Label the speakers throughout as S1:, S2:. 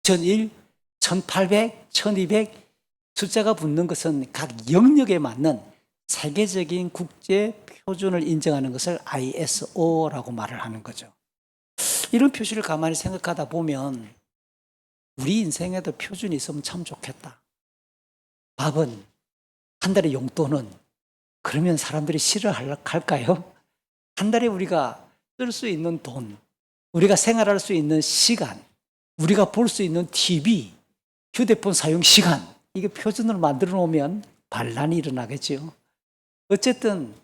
S1: 2001, 1800, 1200 숫자가 붙는 것은 각 영역에 맞는 세계적인 국제 표준을 인정하는 것을 ISO라고 말을 하는 거죠. 이런 표시를 가만히 생각하다 보면 우리 인생에도 표준이 있으면 참 좋겠다. 밥은, 한 달에 용돈은, 그러면 사람들이 싫어할까요? 한 달에 우리가 쓸 수 있는 돈, 우리가 생활할 수 있는 시간, 우리가 볼 수 있는 TV, 휴대폰 사용 시간, 이게 표준을 만들어 놓으면 반란이 일어나겠죠. 어쨌든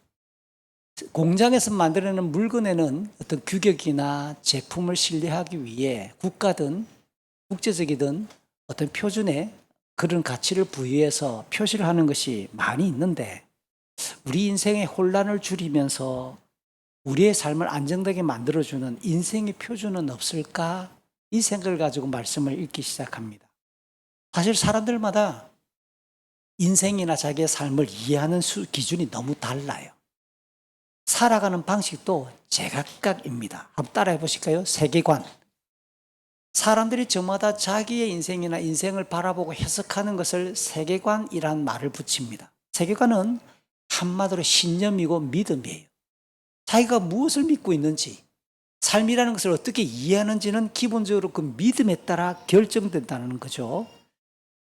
S1: 공장에서 만들어내는 물건에는 어떤 규격이나 제품을 신뢰하기 위해 국가든 국제적이든 어떤 표준에 그런 가치를 부여해서 표시를 하는 것이 많이 있는데, 우리 인생의 혼란을 줄이면서 우리의 삶을 안정되게 만들어주는 인생의 표준은 없을까? 이 생각을 가지고 말씀을 읽기 시작합니다. 사실 사람들마다 인생이나 자기의 삶을 이해하는 기준이 너무 달라요. 살아가는 방식도 제각각입니다. 한번 따라해 보실까요? 세계관. 사람들이 저마다 자기의 인생이나 인생을 바라보고 해석하는 것을 세계관이란 말을 붙입니다. 세계관은 한마디로 신념이고 믿음이에요. 자기가 무엇을 믿고 있는지, 삶이라는 것을 어떻게 이해하는지는 기본적으로 그 믿음에 따라 결정된다는 거죠.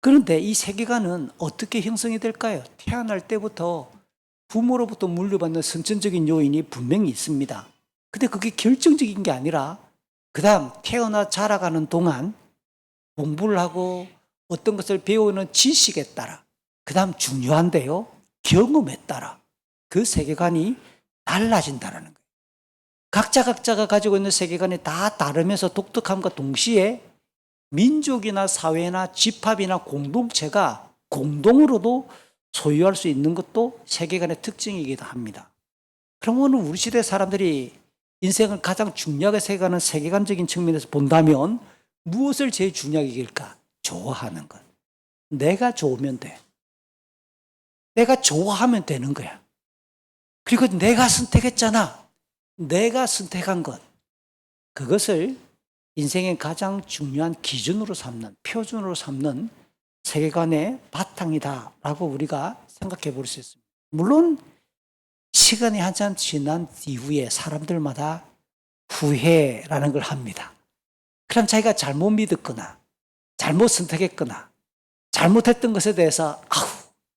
S1: 그런데 이 세계관은 어떻게 형성이 될까요? 태어날 때부터 부모로부터 물려받는 선천적인 요인이 분명히 있습니다. 근데 그게 결정적인 게 아니라 그 다음 태어나 자라가는 동안 공부를 하고 어떤 것을 배우는 지식에 따라, 그 다음 중요한데요, 경험에 따라 그 세계관이 달라진다는 거예요. 각자가 가지고 있는 세계관이 다 다르면서 독특함과 동시에 민족이나 사회나 집합이나 공동체가 공동으로도 소유할 수 있는 것도 세계관의 특징이기도 합니다. 그러면 우리 시대 사람들이 인생을 가장 중요하게 생각하는 세계관적인 측면에서 본다면 무엇을 제일 중요하게 여길까? 좋아하는 것. 내가 좋으면 돼. 내가 좋아하면 되는 거야. 그리고 내가 선택했잖아. 내가 선택한 것. 그것을 인생의 가장 중요한 기준으로 삼는, 표준으로 삼는 세계관의 바탕이다라고 우리가 생각해 볼 수 있습니다. 물론 시간이 한참 지난 이후에 사람들마다 후회라는 걸 합니다. 그럼 자기가 잘못 믿었거나 잘못 선택했거나 잘못했던 것에 대해서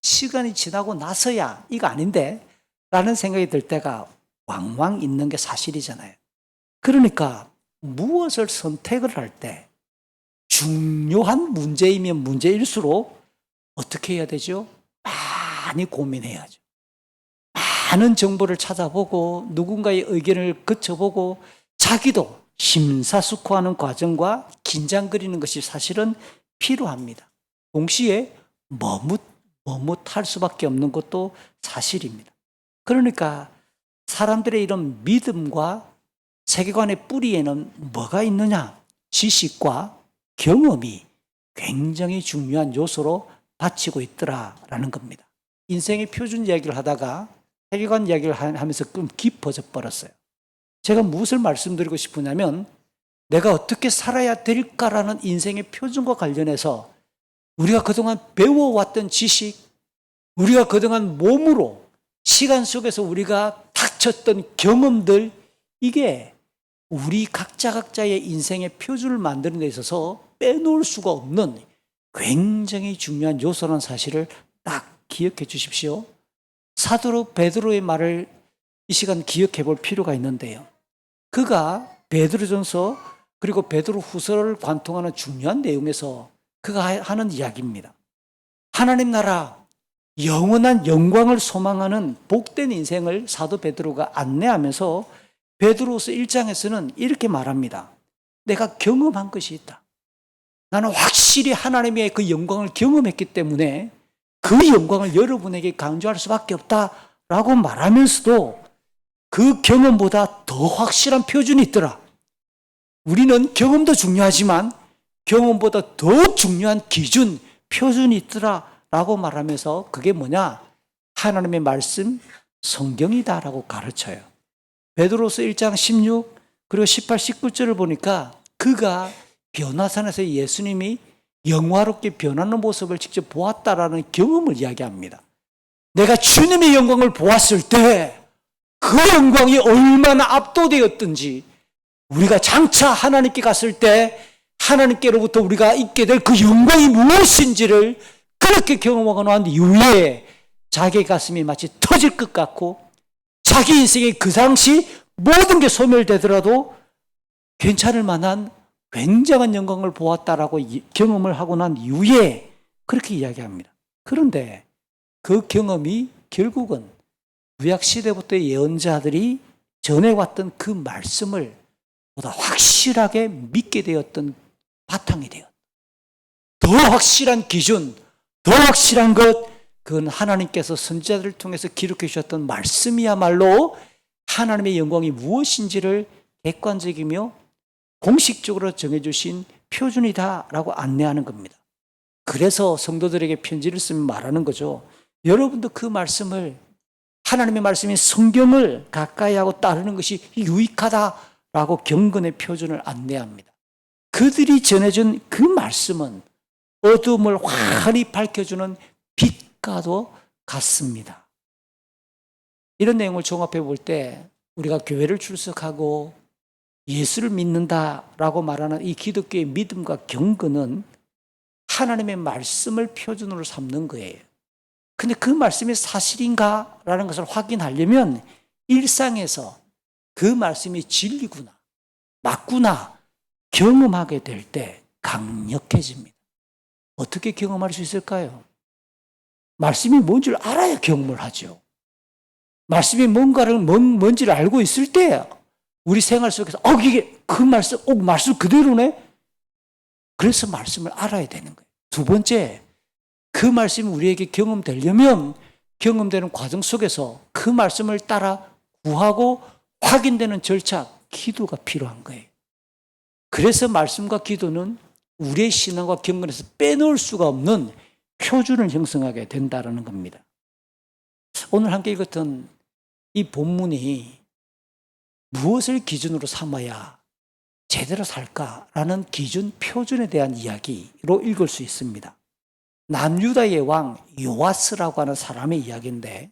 S1: 시간이 지나고 나서야 이거 아닌데 라는 생각이 들 때가 왕왕 있는 게 사실이잖아요. 그러니까 무엇을 선택을 할 때 중요한 문제이면 문제일수록 어떻게 해야 되죠? 많이 고민해야죠. 많은 정보를 찾아보고 누군가의 의견을 거쳐보고 자기도 심사숙고하는 과정과 긴장거리는 것이 사실은 필요합니다. 동시에 머뭇할 수밖에 없는 것도 사실입니다. 그러니까 사람들의 이런 믿음과 세계관의 뿌리에는 뭐가 있느냐? 지식과 경험이 굉장히 중요한 요소로 바치고 있더라라는 겁니다. 인생의 표준 이야기를 하다가 세계관 이야기를 하면서 좀 깊어져 버렸어요. 제가 무엇을 말씀드리고 싶으냐면 내가 어떻게 살아야 될까라는 인생의 표준과 관련해서 우리가 그동안 배워왔던 지식, 우리가 그동안 몸으로 시간 속에서 우리가 닥쳤던 경험들, 이게 우리 각자의 인생의 표준을 만드는 데 있어서 빼놓을 수가 없는 굉장히 중요한 요소라는 사실을 딱 기억해 주십시오. 사도 베드로의 말을 이 시간 기억해 볼 필요가 있는데요. 그가 베드로전서 그리고 베드로 후서를 관통하는 중요한 내용에서 그가 하는 이야기입니다. 하나님 나라 영원한 영광을 소망하는 복된 인생을 사도 베드로가 안내하면서 베드로서 1장에서는 이렇게 말합니다. 내가 경험한 것이 있다. 나는 확실히 하나님의 그 영광을 경험했기 때문에 그 영광을 여러분에게 강조할 수밖에 없다라고 말하면서도 그 경험보다 더 확실한 표준이 있더라. 우리는 경험도 중요하지만 경험보다 더 중요한 기준, 표준이 있더라라고 말하면서 그게 뭐냐? 하나님의 말씀, 성경이다라고 가르쳐요. 베드로서 1장 16 그리고 18, 19절을 보니까 그가 변화산에서 예수님이 영화롭게 변하는 모습을 직접 보았다라는 경험을 이야기합니다. 내가 주님의 영광을 보았을 때 그 영광이 얼마나 압도되었던지, 우리가 장차 하나님께 갔을 때 하나님께로부터 우리가 있게 될 그 영광이 무엇인지를 그렇게 경험하고 난 이후에 자기 가슴이 마치 터질 것 같고, 자기 인생의 그 당시 모든 게 소멸되더라도 괜찮을 만한 굉장한 영광을 보았다라고 경험을 하고 난 이후에 그렇게 이야기합니다. 그런데 그 경험이 결국은 구약시대부터의 예언자들이 전해왔던 그 말씀을 보다 확실하게 믿게 되었던 바탕이 되었다. 더 확실한 기준, 더 확실한 것, 그건 하나님께서 선지자들을 통해서 기록해 주셨던 말씀이야말로 하나님의 영광이 무엇인지를 객관적이며 공식적으로 정해주신 표준이다라고 안내하는 겁니다. 그래서 성도들에게 편지를 쓰면 말하는 거죠. 여러분도 그 말씀을, 하나님의 말씀인 성경을 가까이 하고 따르는 것이 유익하다라고 경건의 표준을 안내합니다. 그들이 전해준 그 말씀은 어둠을 환히 밝혀주는 빛과도 같습니다. 이런 내용을 종합해 볼 때 우리가 교회를 출석하고 예수를 믿는다라고 말하는 이 기독교의 믿음과 경건은 하나님의 말씀을 표준으로 삼는 거예요. 근데 그 말씀이 사실인가라는 것을 확인하려면 일상에서 그 말씀이 진리구나, 맞구나 경험하게 될 때 강력해집니다. 어떻게 경험할 수 있을까요? 말씀이 뭔지를 알아야 경험을 하죠. 말씀이 뭔지를 알고 있을 때 우리 생활 속에서 이게 그 말씀 그대로네? 그래서 말씀을 알아야 되는 거예요. 두 번째, 그 말씀이 우리에게 경험되려면 경험되는 과정 속에서 그 말씀을 따라 구하고 확인되는 절차, 기도가 필요한 거예요. 그래서 말씀과 기도는 우리의 신앙과 경건에서 빼놓을 수가 없는 표준을 형성하게 된다는 겁니다. 오늘 함께 읽었던 이 본문이 무엇을 기준으로 삼아야 제대로 살까라는 기준, 표준에 대한 이야기로 읽을 수 있습니다. 남유다의 왕 요아스라고 하는 사람의 이야기인데,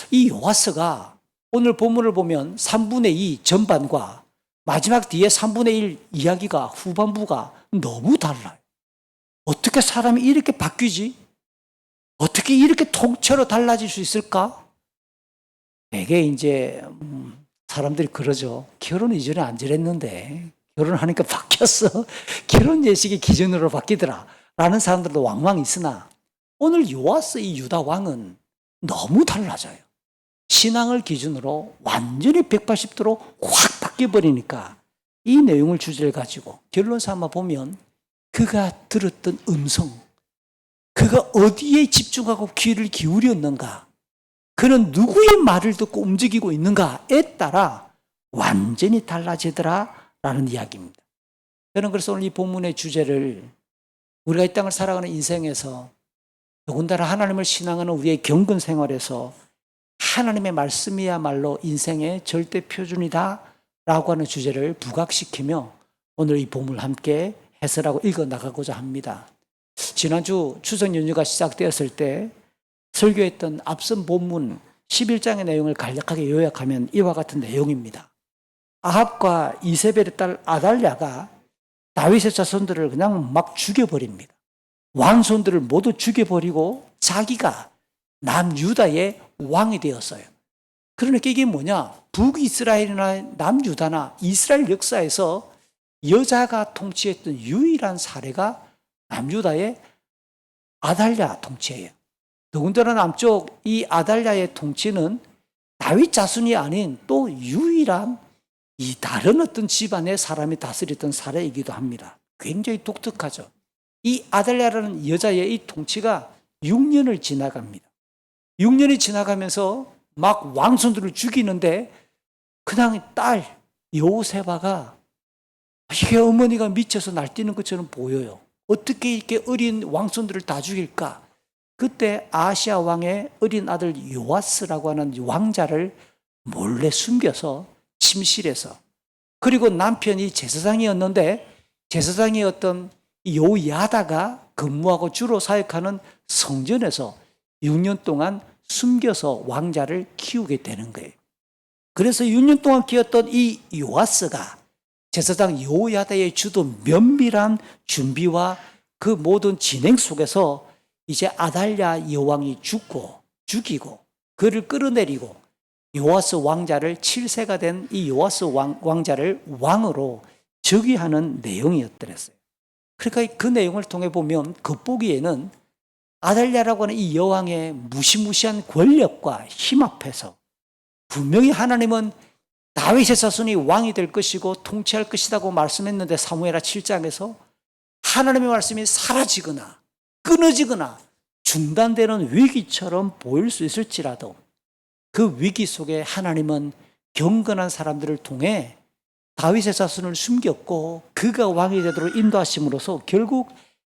S1: 이 요아스가 오늘 본문을 보면 3분의 2 전반과 마지막 뒤에 3분의 1 이야기가, 후반부가 너무 달라요. 어떻게 사람이 이렇게 바뀌지? 어떻게 이렇게 통째로 달라질 수 있을까? 되게 이제 사람들이 그러죠. 결혼 이전에 안 저랬는데 결혼하니까 바뀌었어. 결혼 예식의 기준으로 바뀌더라 라는 사람들도 왕왕 있으나, 오늘 요아스 이 유다 왕은 너무 달라져요. 신앙을 기준으로 완전히 180도로 확 바뀌어버리니까 이 내용을 주제를 가지고 결론 삼아 보면, 그가 들었던 음성, 그가 어디에 집중하고 귀를 기울였는가, 그는 누구의 말을 듣고 움직이고 있는가에 따라 완전히 달라지더라 라는 이야기입니다. 저는 그래서 오늘 이 본문의 주제를 우리가 이 땅을 살아가는 인생에서, 더군다나 하나님을 신앙하는 우리의 경건 생활에서 하나님의 말씀이야말로 인생의 절대 표준이다 라고 하는 주제를 부각시키며 오늘 이 본문을 함께 해설하고 읽어나가고자 합니다. 지난주 추석 연휴가 시작되었을 때 설교했던 앞선 본문 11장의 내용을 간략하게 요약하면 이와 같은 내용입니다. 아합과 이세벨의 딸 아달랴가 다윗의 자손들을 그냥 막 죽여버립니다. 왕손들을 모두 죽여버리고 자기가 남유다의 왕이 되었어요. 그러니까 이게 뭐냐? 북이스라엘이나 남유다나 이스라엘 역사에서 여자가 통치했던 유일한 사례가 남유다의 아달랴 통치예요. 더군다나 남쪽 이 아달랴의 통치는 다윗 자손이 아닌 또 유일한 이 다른 어떤 집안의 사람이 다스렸던 사례이기도 합니다. 굉장히 독특하죠. 이 아달랴라는 여자의 이 통치가 6년을 지나갑니다. 6년이 지나가면서 막 왕손들을 죽이는데 그냥 딸 여호세바가 이게 어머니가 미쳐서 날뛰는 것처럼 보여요. 어떻게 이렇게 어린 왕손들을 다 죽일까? 그때 아시아 왕의 어린 아들 요아스라고 하는 왕자를 몰래 숨겨서 침실에서, 그리고 남편이 제사장이었는데 제사장의 어떤 요야다가 근무하고 주로 사역하는 성전에서 6년 동안 숨겨서 왕자를 키우게 되는 거예요. 그래서 6년 동안 키웠던 이 요아스가 제사장 요야다의 주도 면밀한 준비와 그 모든 진행 속에서 이제 아달랴 여왕이 죽이고 그를 끌어내리고 요아스 왕자를 7세가 된 이 요아스 왕자를 왕으로 즉위하는 내용이었더랬어요. 그러니까 그 내용을 통해 보면 겉보기에는 아달랴라고 하는 이 여왕의 무시무시한 권력과 힘 앞에서 분명히 하나님은 다윗의 자손이 왕이 될 것이고 통치할 것이라고 말씀했는데 사무엘하 7장에서 하나님의 말씀이 사라지거나 끊어지거나 중단되는 위기처럼 보일 수 있을지라도 그 위기 속에 하나님은 경건한 사람들을 통해 다윗의 자손을 숨겼고 그가 왕이 되도록 인도하심으로써 결국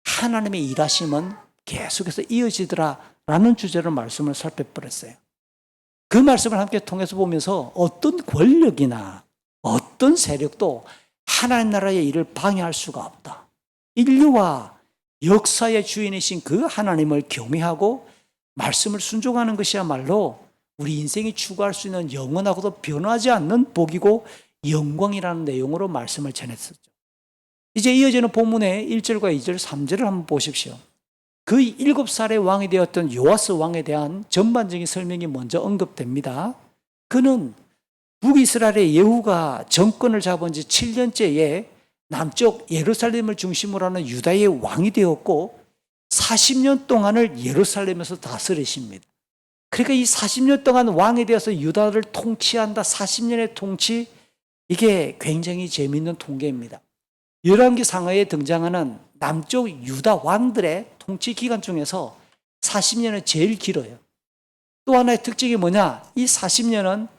S1: 하나님의 일하심은 계속해서 이어지더라라는 주제로 말씀을 살펴버렸어요. 그 말씀을 함께 통해서 보면서 어떤 권력이나 어떤 세력도 하나님 나라의 일을 방해할 수가 없다. 인류와 역사의 주인이신 그 하나님을 경외하고 말씀을 순종하는 것이야말로 우리 인생이 추구할 수 있는 영원하고도 변하지 않는 복이고 영광이라는 내용으로 말씀을 전했었죠. 이제 이어지는 본문의 1절과 2절, 3절을 한번 보십시오. 그 7살의 왕이 되었던 요아스 왕에 대한 전반적인 설명이 먼저 언급됩니다. 그는 북이스라엘의 예후가 정권을 잡은 지 7년째에 남쪽 예루살렘을 중심으로 하는 유다의 왕이 되었고 40년 동안을 예루살렘에서 다스리십니다. 그러니까 이 40년 동안 왕이 되어서 유다를 통치한다. 40년의 통치, 이게 굉장히 재미있는 통계입니다. 열왕기 상하에 등장하는 남쪽 유다 왕들의 통치 기간 중에서 40년은 제일 길어요. 또 하나의 특징이 뭐냐? 이 40년은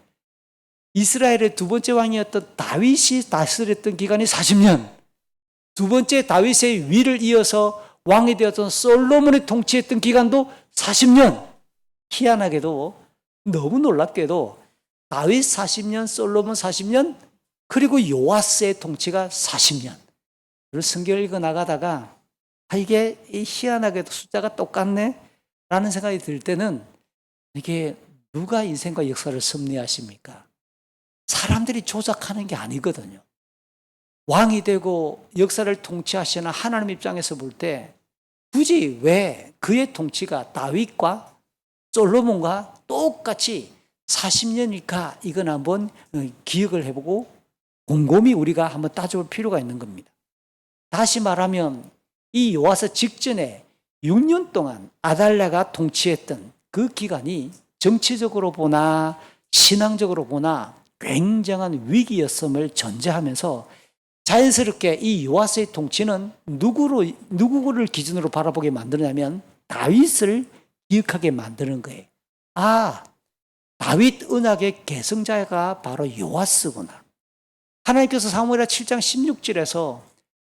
S1: 이스라엘의 두 번째 왕이었던 다윗이 다스렸던 기간이 40년, 두 번째 다윗의 위를 이어서 왕이 되었던 솔로몬이 통치했던 기간도 40년. 희한하게도 너무 놀랍게도 다윗 40년, 솔로몬 40년, 그리고 요아스의 통치가 40년. 그래서 성경을 읽어 나가다가 이게 희한하게도 숫자가 똑같네? 라는 생각이 들 때는 이게 누가 인생과 역사를 섭리하십니까? 사람들이 조작하는 게 아니거든요. 왕이 되고 역사를 통치하시는 하나님 입장에서 볼 때 굳이 왜 그의 통치가 다윗과 솔로몬과 똑같이 40년일까? 이건 한번 기억을 해보고 곰곰이 우리가 한번 따져볼 필요가 있는 겁니다. 다시 말하면 이 요아스 직전에 6년 동안 아달랴가 통치했던 그 기간이 정치적으로 보나 신앙적으로 보나 굉장한 위기였음을 전제하면서 자연스럽게 이 요아스의 통치는 누구를 기준으로 바라보게 만드냐면 다윗을 기억하게 만드는 거예요. 아, 다윗 언약의 계승자가 바로 요아스구나. 하나님께서 사무엘하 7장 16절에서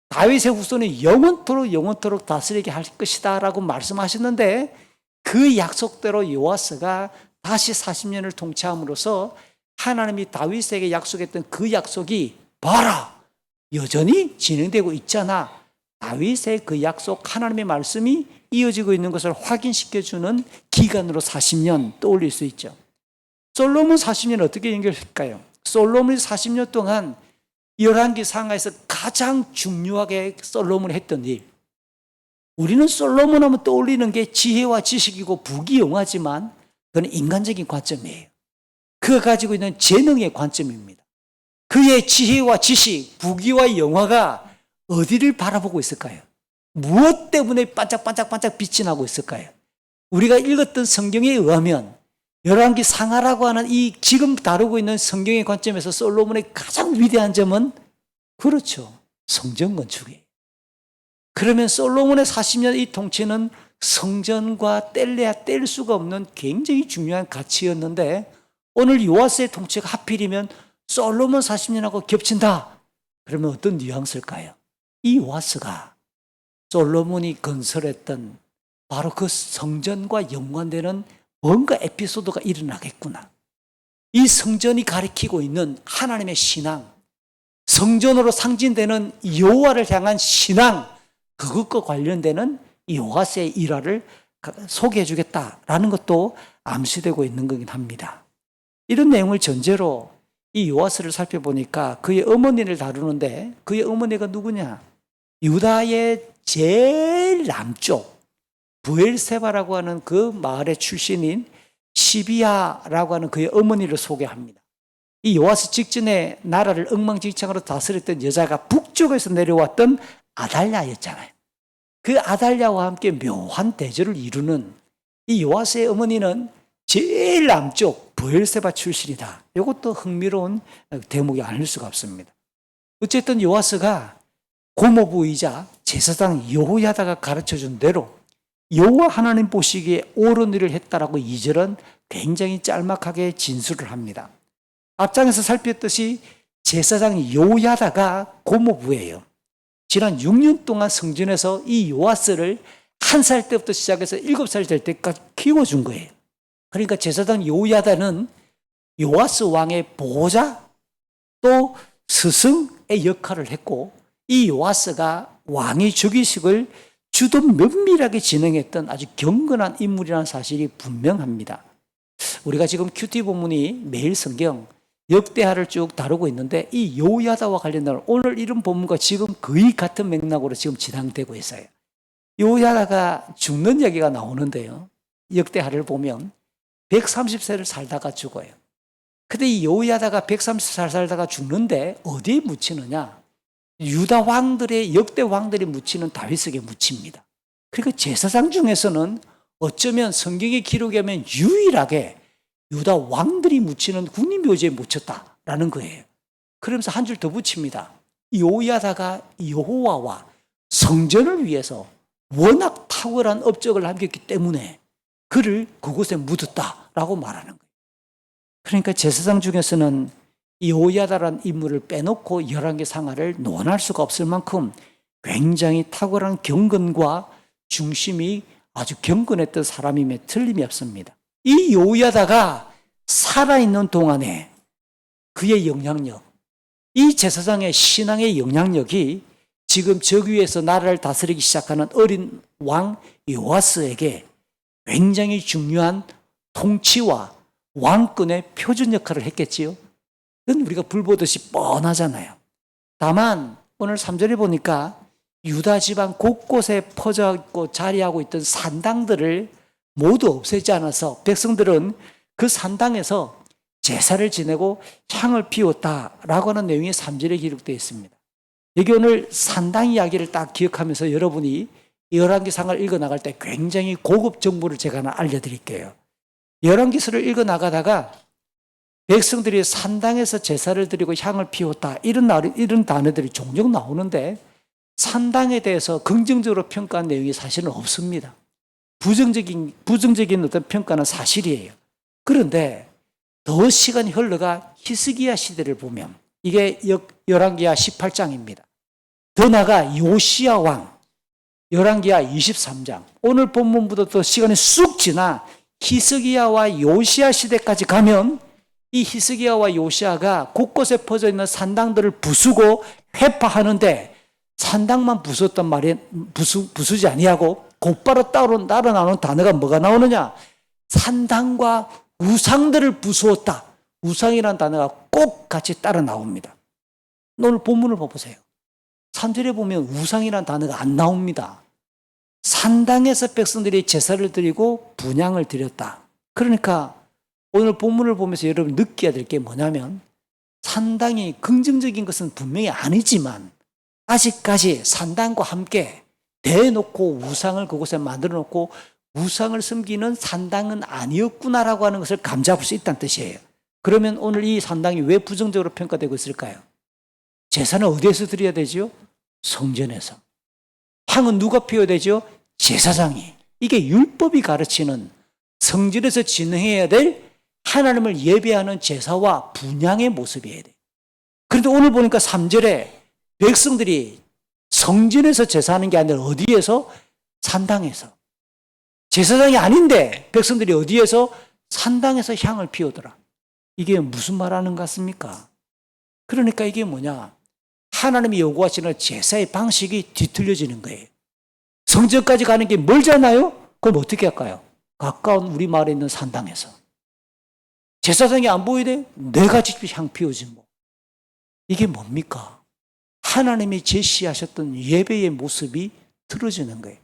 S1: 다윗의 후손이 영원토록 다스리게 할 것이다 라고 말씀하셨는데 그 약속대로 요아스가 다시 40년을 통치함으로써 하나님이 다윗에게 약속했던 그 약속이 봐라! 여전히 진행되고 있잖아. 다윗의 그 약속, 하나님의 말씀이 이어지고 있는 것을 확인시켜주는 기간으로 40년 떠올릴 수 있죠. 솔로몬 40년 어떻게 연결할까요? 솔로몬이 40년 동안 열왕기 상하에서 가장 중요하게 솔로몬이 했던 일. 우리는 솔로몬 하면 떠올리는 게 지혜와 지식이고 부귀영화지만 그건 인간적인 관점이에요. 그가 가지고 있는 재능의 관점입니다. 그의 지혜와 지식, 부귀와 영화가 어디를 바라보고 있을까요? 무엇 때문에 반짝반짝 빛이 나고 있을까요? 우리가 읽었던 성경에 의하면 열왕기 상하라고 하는 이 지금 다루고 있는 성경의 관점에서 솔로몬의 가장 위대한 점은 그렇죠. 성전 건축이에요. 그러면 솔로몬의 40년 이 통치는 성전과 뗄래야 뗄 수가 없는 굉장히 중요한 가치였는데 오늘 요아스의 통치가 하필이면 솔로몬 40년하고 겹친다. 그러면 어떤 뉘앙스일까요? 이 요아스가 솔로몬이 건설했던 바로 그 성전과 연관되는 뭔가 에피소드가 일어나겠구나. 이 성전이 가리키고 있는 하나님의 신앙, 성전으로 상징되는 여호와를 향한 신앙, 그것과 관련되는 요하스의 일화를 소개해 주겠다라는 것도 암시되고 있는 거긴 합니다. 이런 내용을 전제로 이 요하스를 살펴보니까 그의 어머니를 다루는데, 그의 어머니가 누구냐? 유다의 제일 남쪽 브엘세바라고 하는 그 마을의 출신인 시비아라고 하는 그의 어머니를 소개합니다. 이 요아스 직전에 나라를 엉망진창으로 다스렸던 여자가 북쪽에서 내려왔던 아달랴였잖아요. 그 아달랴와 함께 묘한 대조를 이루는 이 요아스의 어머니는 제일 남쪽 브엘세바 출신이다. 이것도 흥미로운 대목이 아닐 수가 없습니다. 어쨌든 요아스가 고모부이자 제사장 여호야다가 가르쳐준 대로 여호와 하나님 보시기에 옳은 일을 했다라고 2절은 굉장히 짤막하게 진술을 합니다. 앞장에서 살폈듯이 제사장 여호야다가 고모부예요. 지난 6년 동안 성전에서 이 요아스를 1살 때부터 시작해서 7살 될 때까지 키워준 거예요. 그러니까 제사장 여호야다는 요아스 왕의 보호자 또 스승의 역할을 했고, 이 요아스가 왕의 즉위식을 주도 면밀하게 진행했던 아주 경건한 인물이라는 사실이 분명합니다. 우리가 지금 큐티 본문이 매일 성경 역대하를 쭉 다루고 있는데, 이 여호야다와 관련된 오늘 이런 본문과 지금 거의 같은 맥락으로 지금 진행되고 있어요. 여호야다가 죽는 얘기가 나오는데요, 역대하를 보면 130세를 살다가 죽어요. 근데 이 여호야다가 130살 살다가 죽는데 어디에 묻히느냐? 유다 왕들의, 역대 왕들이 묻히는 다윗에게 묻힙니다. 그러니까 제사장 중에서는 어쩌면 성경의 기록에 하면 유일하게 유다 왕들이 묻히는 국립묘지에 묻혔다라는 거예요. 그러면서 한 줄 더 붙입니다. 여호야다가 여호와와 성전을 위해서 워낙 탁월한 업적을 남겼기 때문에 그를 그곳에 묻었다라고 말하는 거예요. 그러니까 제사장 중에서는 여호야다라는 인물을 빼놓고 열왕기 상하를 논할 수가 없을 만큼 굉장히 탁월한 경건과 중심이 아주 경건했던 사람임에 틀림이 없습니다. 이 여호야다가 살아있는 동안에 그의 영향력, 이 제사장의 신앙의 영향력이 지금 저위에서 나라를 다스리기 시작하는 어린 왕 요아스에게 굉장히 중요한 통치와 왕권의 표준 역할을 했겠지요. 그건 우리가 불보듯이 뻔하잖아요. 다만 오늘 3절에 보니까 유다 지방 곳곳에 퍼져 있고 자리하고 있던 산당들을 모두 없애지 않아서 백성들은 그 산당에서 제사를 지내고 향을 피웠다라고 하는 내용이 3절에 기록되어 있습니다. 여기 오늘 산당 이야기를 딱 기억하면서 여러분이 열왕기상을 읽어나갈 때 굉장히 고급 정보를 제가 하나 알려드릴게요. 열왕기서를 읽어나가다가 백성들이 산당에서 제사를 드리고 향을 피웠다, 이런 단어들이 종종 나오는데 산당에 대해서 긍정적으로 평가한 내용이 사실은 없습니다. 부정적인 어떤 평가는 사실이에요. 그런데 더 시간이 흘러가 히스기야 시대를 보면, 이게 열왕기하 18장입니다. 더 나아가 요시야 왕, 열왕기하 23장, 오늘 본문보다 더 시간이 쑥 지나 히스기야와 요시야 시대까지 가면 이 히스기야와 요시야가 곳곳에 퍼져 있는 산당들을 부수고 회파하는데, 산당만 부쉈단 말이 부수지 아니하고 곧바로 따로 나오는 단어가 뭐가 나오느냐? 산당과 우상들을 부수었다. 우상이라는 단어가 꼭 같이 따라 나옵니다. 오늘 본문을 보세요. 3절에 보면 우상이라는 단어가 안 나옵니다. 산당에서 백성들이 제사를 드리고 분향을 드렸다. 그러니까 오늘 본문을 보면서 여러분 느껴야 될 게 뭐냐면, 산당이 긍정적인 것은 분명히 아니지만 아직까지 산당과 함께 대놓고 우상을 그곳에 만들어 놓고 우상을 섬기는 산당은 아니었구나라고 하는 것을 감잡을 수 있다는 뜻이에요. 그러면 오늘 이 산당이 왜 부정적으로 평가되고 있을까요? 제사는 어디에서 드려야 되죠? 성전에서. 향은 누가 피워야 되죠? 제사장이. 이게 율법이 가르치는 성전에서 진행해야 될 하나님을 예배하는 제사와 분향의 모습이어야 돼요. 그런데 오늘 보니까 3절에 백성들이 성전에서 제사하는 게 아니라 어디에서? 산당에서. 제사장이 아닌데 백성들이 어디에서? 산당에서 향을 피우더라. 이게 무슨 말하는 것 같습니까? 그러니까 이게 뭐냐? 하나님이 요구하시는 제사의 방식이 뒤틀려지는 거예요. 성전까지 가는 게 멀잖아요? 그럼 어떻게 할까요? 가까운 우리 마을에 있는 산당에서. 제사장이 안 보이네? 내가 직접 향 피우지 뭐. 이게 뭡니까? 하나님이 제시하셨던 예배의 모습이 틀어지는 거예요.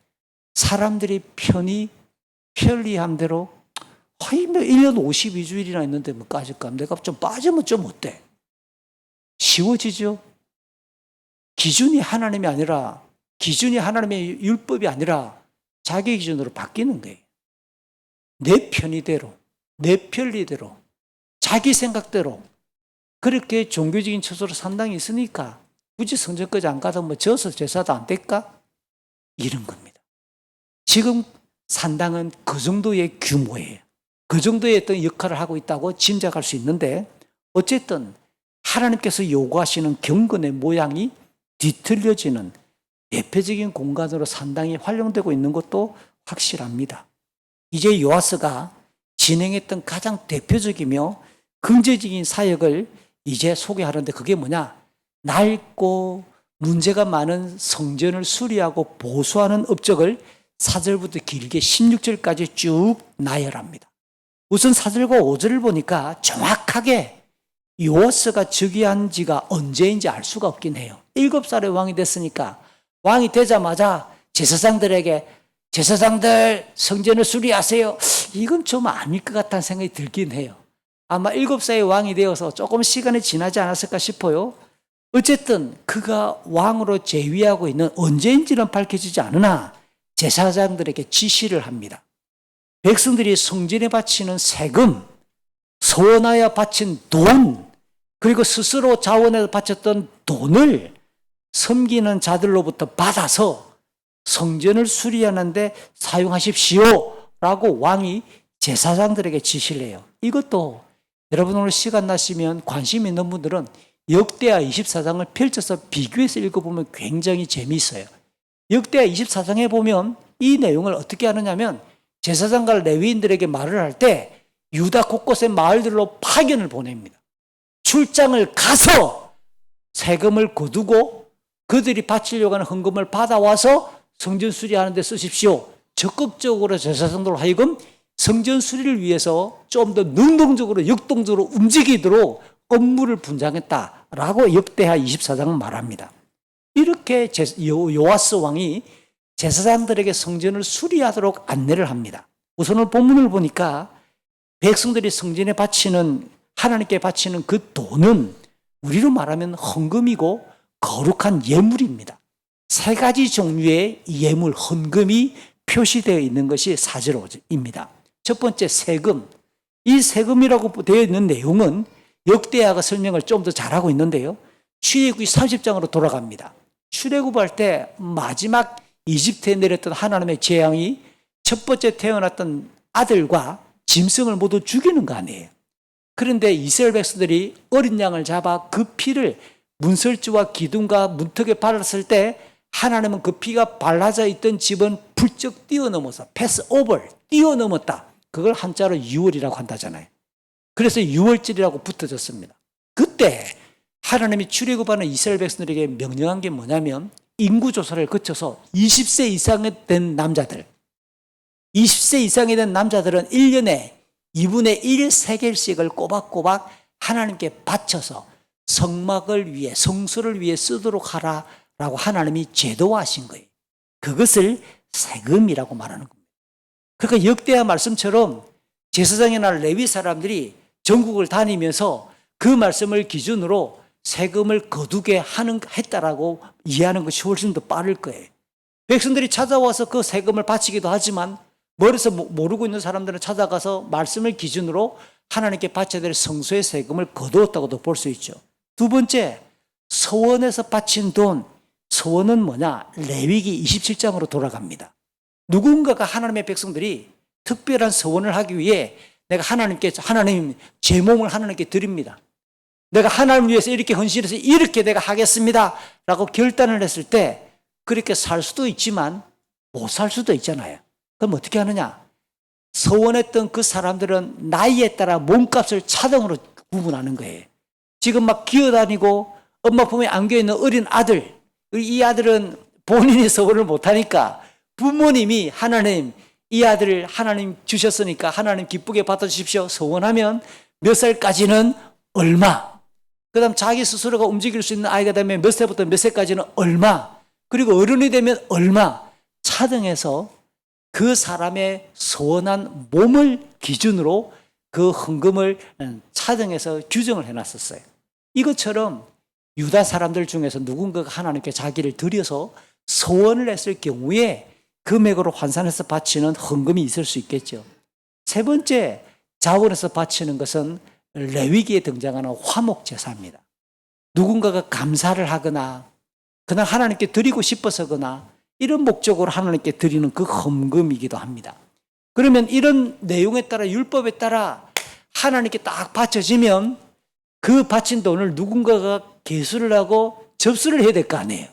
S1: 사람들이 편리한 대로 1년 52주일이나 있는데 뭐 까질까? 내가 좀 빠지면 좀 어때? 쉬워지죠? 기준이 하나님의 율법이 아니라 자기 기준으로 바뀌는 거예요. 내 편의대로, 내 편리대로, 자기 생각대로 그렇게 종교적인 처소로 산당이 있으니까 굳이 성전까지 안 가도 뭐 져서 제사도 안 될까? 이런 겁니다. 지금 산당은 그 정도의 규모예요. 그 정도의 어떤 역할을 하고 있다고 짐작할 수 있는데 어쨌든 하나님께서 요구하시는 경건의 모양이 뒤틀려지는 대표적인 공간으로 산당이 활용되고 있는 것도 확실합니다. 이제 요아스가 진행했던 가장 대표적이며 긍정적인 사역을 이제 소개하는데 그게 뭐냐? 낡고 문제가 많은 성전을 수리하고 보수하는 업적을 4절부터 길게 16절까지 쭉 나열합니다. 우선 4절과 5절을 보니까 정확하게 요아스가 즉위한 지가 언제인지 알 수가 없긴 해요. 7살의 왕이 됐으니까 왕이 되자마자 제사장들 성전을 수리하세요. 이건 좀 아닐 것 같다는 생각이 들긴 해요. 아마 7살의 왕이 되어서 조금 시간이 지나지 않았을까 싶어요. 어쨌든 그가 왕으로 재위하고 있는 언제인지는 밝혀지지 않으나 제사장들에게 지시를 합니다. 백성들이 성전에 바치는 세금, 소원하여 바친 돈, 그리고 스스로 자원해서 바쳤던 돈을 섬기는 자들로부터 받아서 성전을 수리하는데 사용하십시오 라고 왕이 제사장들에게 지시를 해요. 이것도 여러분 오늘 시간 나시면 관심 있는 분들은 역대하 24장을 펼쳐서 비교해서 읽어보면 굉장히 재미있어요. 역대하 24장에 보면 이 내용을 어떻게 하느냐면 제사장과 레위인들에게 말을 할 때 유다 곳곳의 마을들로 파견을 보냅니다. 출장을 가서 세금을 거두고 그들이 바치려고 하는 헌금을 받아와서 성전 수리하는 데 쓰십시오. 적극적으로 제사장들로 하여금 성전 수리를 위해서 좀 더 능동적으로 역동적으로 움직이도록 업무를 분장했다라고 역대하 24장은 말합니다. 이렇게 요아스 왕이 제사장들에게 성전을 수리하도록 안내를 합니다. 우선 본문을 보니까 백성들이 성전에 바치는 하나님께 바치는 그 돈은 우리로 말하면 헌금이고 거룩한 예물입니다. 3가지 종류의 예물, 헌금이 표시되어 있는 것이 4절입니다. 첫 번째 세금. 이 세금이라고 되어 있는 내용은 역대하가 설명을 좀 더 잘하고 있는데요. 출애굽기 30장으로 돌아갑니다. 출애굽할 때 마지막 이집트에 내렸던 하나님의 재앙이 첫 번째 태어났던 아들과 짐승을 모두 죽이는 거 아니에요. 그런데 이스라엘 백성들이 어린 양을 잡아 그 피를 문설주와 기둥과 문턱에 발랐을 때 하나님은 그 피가 발라져 있던 집은 불쩍 뛰어넘어서 패스 오버, 뛰어넘었다. 그걸 한자로 유월이라고 한다잖아요. 그래서 유월절이라고 붙어졌습니다. 그때 하나님이 출애굽하는 이스라엘 백성들에게 명령한 게 뭐냐면 인구조사를 거쳐서 20세 이상이 된 남자들, 20세 이상이 된 남자들은 1년에 2분의 1 세겔씩을 꼬박꼬박 하나님께 바쳐서 성막을 위해, 성소를 위해 쓰도록 하라라고 하나님이 제도화하신 거예요. 그것을 세금이라고 말하는 겁니다. 그러니까 역대하 말씀처럼 제사장이나 레위 사람들이 전국을 다니면서 그 말씀을 기준으로 세금을 거두게 했다라고 이해하는 것이 훨씬 더 빠를 거예요. 백성들이 찾아와서 그 세금을 바치기도 하지만 멀리서 모르고 있는 사람들은 찾아가서 말씀을 기준으로 하나님께 바쳐야 될 성소의 세금을 거두었다고도 볼 수 있죠. 두 번째, 서원에서 바친 돈. 서원은 뭐냐? 레위기 27장으로 돌아갑니다. 누군가가 하나님의 백성들이 특별한 서원을 하기 위해 내가 하나님 제 몸을 하나님께 드립니다. 내가 하나님 위해서 이렇게 헌신해서 이렇게 내가 하겠습니다 라고 결단을 했을 때 그렇게 살 수도 있지만 못 살 수도 있잖아요. 그럼 어떻게 하느냐? 서원했던 그 사람들은 나이에 따라 몸값을 차등으로 구분하는 거예요. 지금 막 기어다니고 엄마 품에 안겨 있는 어린 아들, 이 아들은 본인이 소원을 못하니까 부모님이 하나님, 이 아들을 하나님 주셨으니까 하나님 기쁘게 받아주십시오. 소원하면 몇 살까지는 얼마, 그 다음 자기 스스로가 움직일 수 있는 아이가 되면 몇 세부터 몇 세까지는 얼마, 그리고 어른이 되면 얼마 차등해서 그 사람의 소원한 몸을 기준으로 그 헌금을 차등해서 규정을 해놨었어요. 이것처럼 유다 사람들 중에서 누군가가 하나님께 자기를 드려서 소원을 했을 경우에 금액으로 환산해서 바치는 헌금이 있을 수 있겠죠. 세 번째, 자원에서 바치는 것은 레위기에 등장하는 화목제사입니다. 누군가가 감사를 하거나 그날 하나님께 드리고 싶어서거나 이런 목적으로 하나님께 드리는 그 헌금이기도 합니다. 그러면 이런 내용에 따라 율법에 따라 하나님께 딱 바쳐지면 그 바친 돈을 누군가가 계수를 하고 접수를 해야 될 거 아니에요.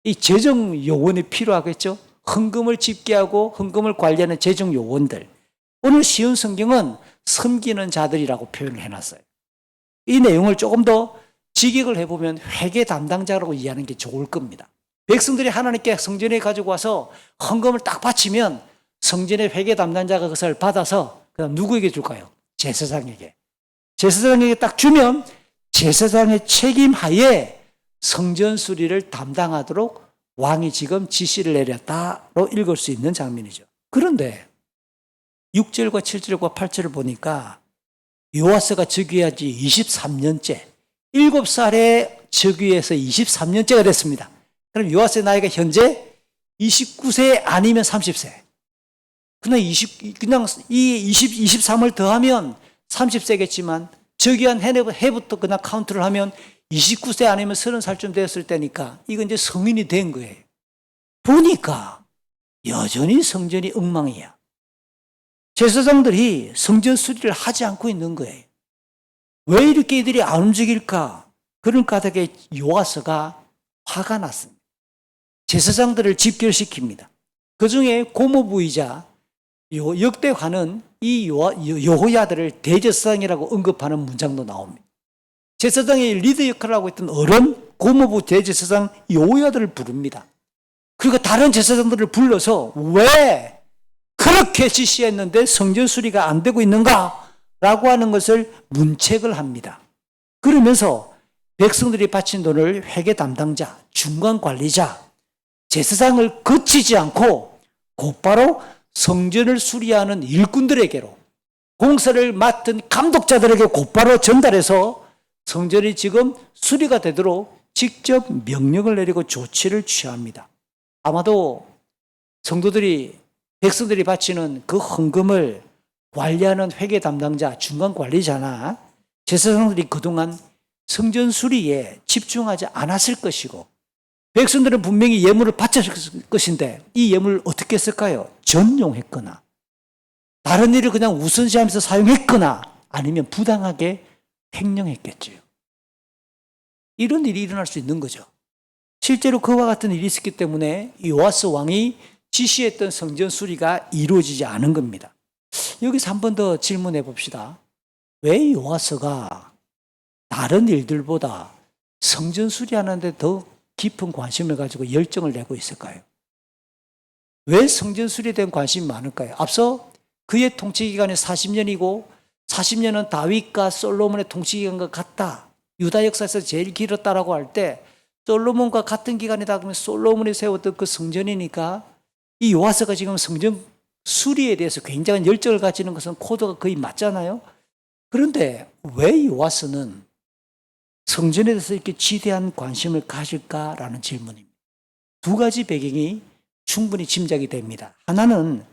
S1: 이 재정 요원이 필요하겠죠. 헌금을 집계하고 헌금을 관리하는 재정 요원들. 오늘 시온 성경은 섬기는 자들이라고 표현을 해놨어요. 이 내용을 조금 더 직역을 해보면 회계 담당자라고 이해하는 게 좋을 겁니다. 백성들이 하나님께 성전에 가지고 와서 헌금을 딱 바치면 성전의 회계 담당자가 그것을 받아서 그다음 누구에게 줄까요? 제사장에게. 제사장에게 딱 주면 제사장의 책임하에 성전 수리를 담당하도록 왕이 지금 지시를 내렸다로 읽을 수 있는 장면이죠. 그런데 6절과 7절과 8절을 보니까 요아스가 즉위한 지 23년째, 7살에 즉위해서 23년째가 됐습니다. 그럼 요아스의 나이가 현재 29세 아니면 30세. 그냥 23을 더하면 30세겠지만 즉위한 해부터 그냥 카운트를 하면 29세 아니면 30살쯤 되었을 때니까 이건 이제 성인이 된 거예요. 보니까 여전히 성전이 엉망이야. 제사장들이 성전 수리를 하지 않고 있는 거예요. 왜 이렇게 이들이 안 움직일까? 그런 까닭에 요아스가 화가 났습니다. 제사장들을 집결시킵니다. 그 중에 고모부이자 역대관은 이 여호야다를 대제사장이라고 언급하는 문장도 나옵니다. 제사장의 리더 역할을 하고 있던 어른 고모부 대제사장 여호야다를 부릅니다. 그리고 다른 제사장들을 불러서 왜 그렇게 지시했는데 성전 수리가 안 되고 있는가? 라고 하는 것을 문책을 합니다. 그러면서 백성들이 바친 돈을 회계 담당자, 중간 관리자, 제사장을 거치지 않고 곧바로 성전을 수리하는 일꾼들에게로, 공사를 맡은 감독자들에게 곧바로 전달해서 성전이 지금 수리가 되도록 직접 명령을 내리고 조치를 취합니다. 아마도 성도들이, 백성들이 바치는 그 헌금을 관리하는 회계 담당자, 중간 관리자나 제사장들이 그동안 성전 수리에 집중하지 않았을 것이고, 백성들은 분명히 예물을 바쳤을 것인데 이 예물을 어떻게 했을까요? 전용했거나 다른 일을 그냥 우선시하면서 사용했거나 아니면 부당하게 횡령했겠지요. 이런 일이 일어날 수 있는 거죠. 실제로 그와 같은 일이 있었기 때문에 요아스 왕이 지시했던 성전 수리가 이루어지지 않은 겁니다. 여기서 한 번 더 질문해 봅시다. 왜 요아스가 다른 일들보다 성전 수리하는데 더 깊은 관심을 가지고 열정을 내고 있을까요? 왜 성전 수리에 대한 관심이 많을까요? 앞서 그의 통치기간이 40년이고 40년은 다윗과 솔로몬의 통치기간과 같다. 유다 역사에서 제일 길었다라고 할 때 솔로몬과 같은 기간이다 그러면 솔로몬이 세웠던 그 성전이니까 이 요아스가 지금 성전 수리에 대해서 굉장한 열정을 가지는 것은 코드가 거의 맞잖아요. 그런데 왜 요아스는 성전에 대해서 이렇게 지대한 관심을 가질까라는 질문입니다. 두 가지 배경이 충분히 짐작이 됩니다. 하나는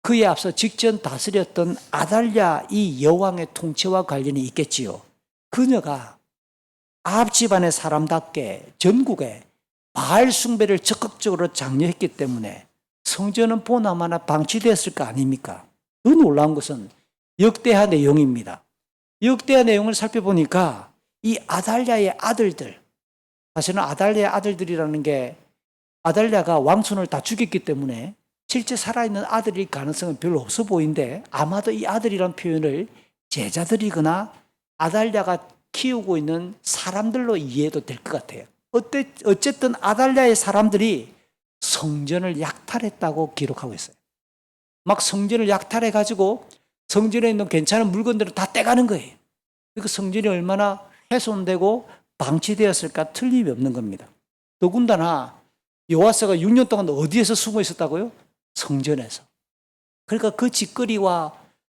S1: 그에 앞서 직전 다스렸던 아달랴 이 여왕의 통치와 관련이 있겠지요. 그녀가 아합 집안의 사람답게 전국에 바알 숭배를 적극적으로 장려했기 때문에 성전은 보나마나 방치되었을 거 아닙니까? 더 놀라운 것은 역대하 내용입니다. 역대하 내용을 살펴보니까 이 아달랴의 아들들, 사실은 아달랴의 아들들이라는 게 아달랴가 왕손을 다 죽였기 때문에 실제 살아있는 아들일 가능성은 별로 없어 보이는데 아마도 이 아들이란 표현을 제자들이거나 아달랴가 키우고 있는 사람들로 이해도 될 것 같아요. 어쨌든 아달랴의 사람들이 성전을 약탈했다고 기록하고 있어요. 막 성전을 약탈해가지고 성전에 있는 괜찮은 물건들을 다 떼가는 거예요. 그 성전이 얼마나 훼손되고 방치되었을까 틀림이 없는 겁니다. 더군다나 요아스가 6년 동안 어디에서 숨어 있었다고요? 성전에서. 그러니까 그 짓거리와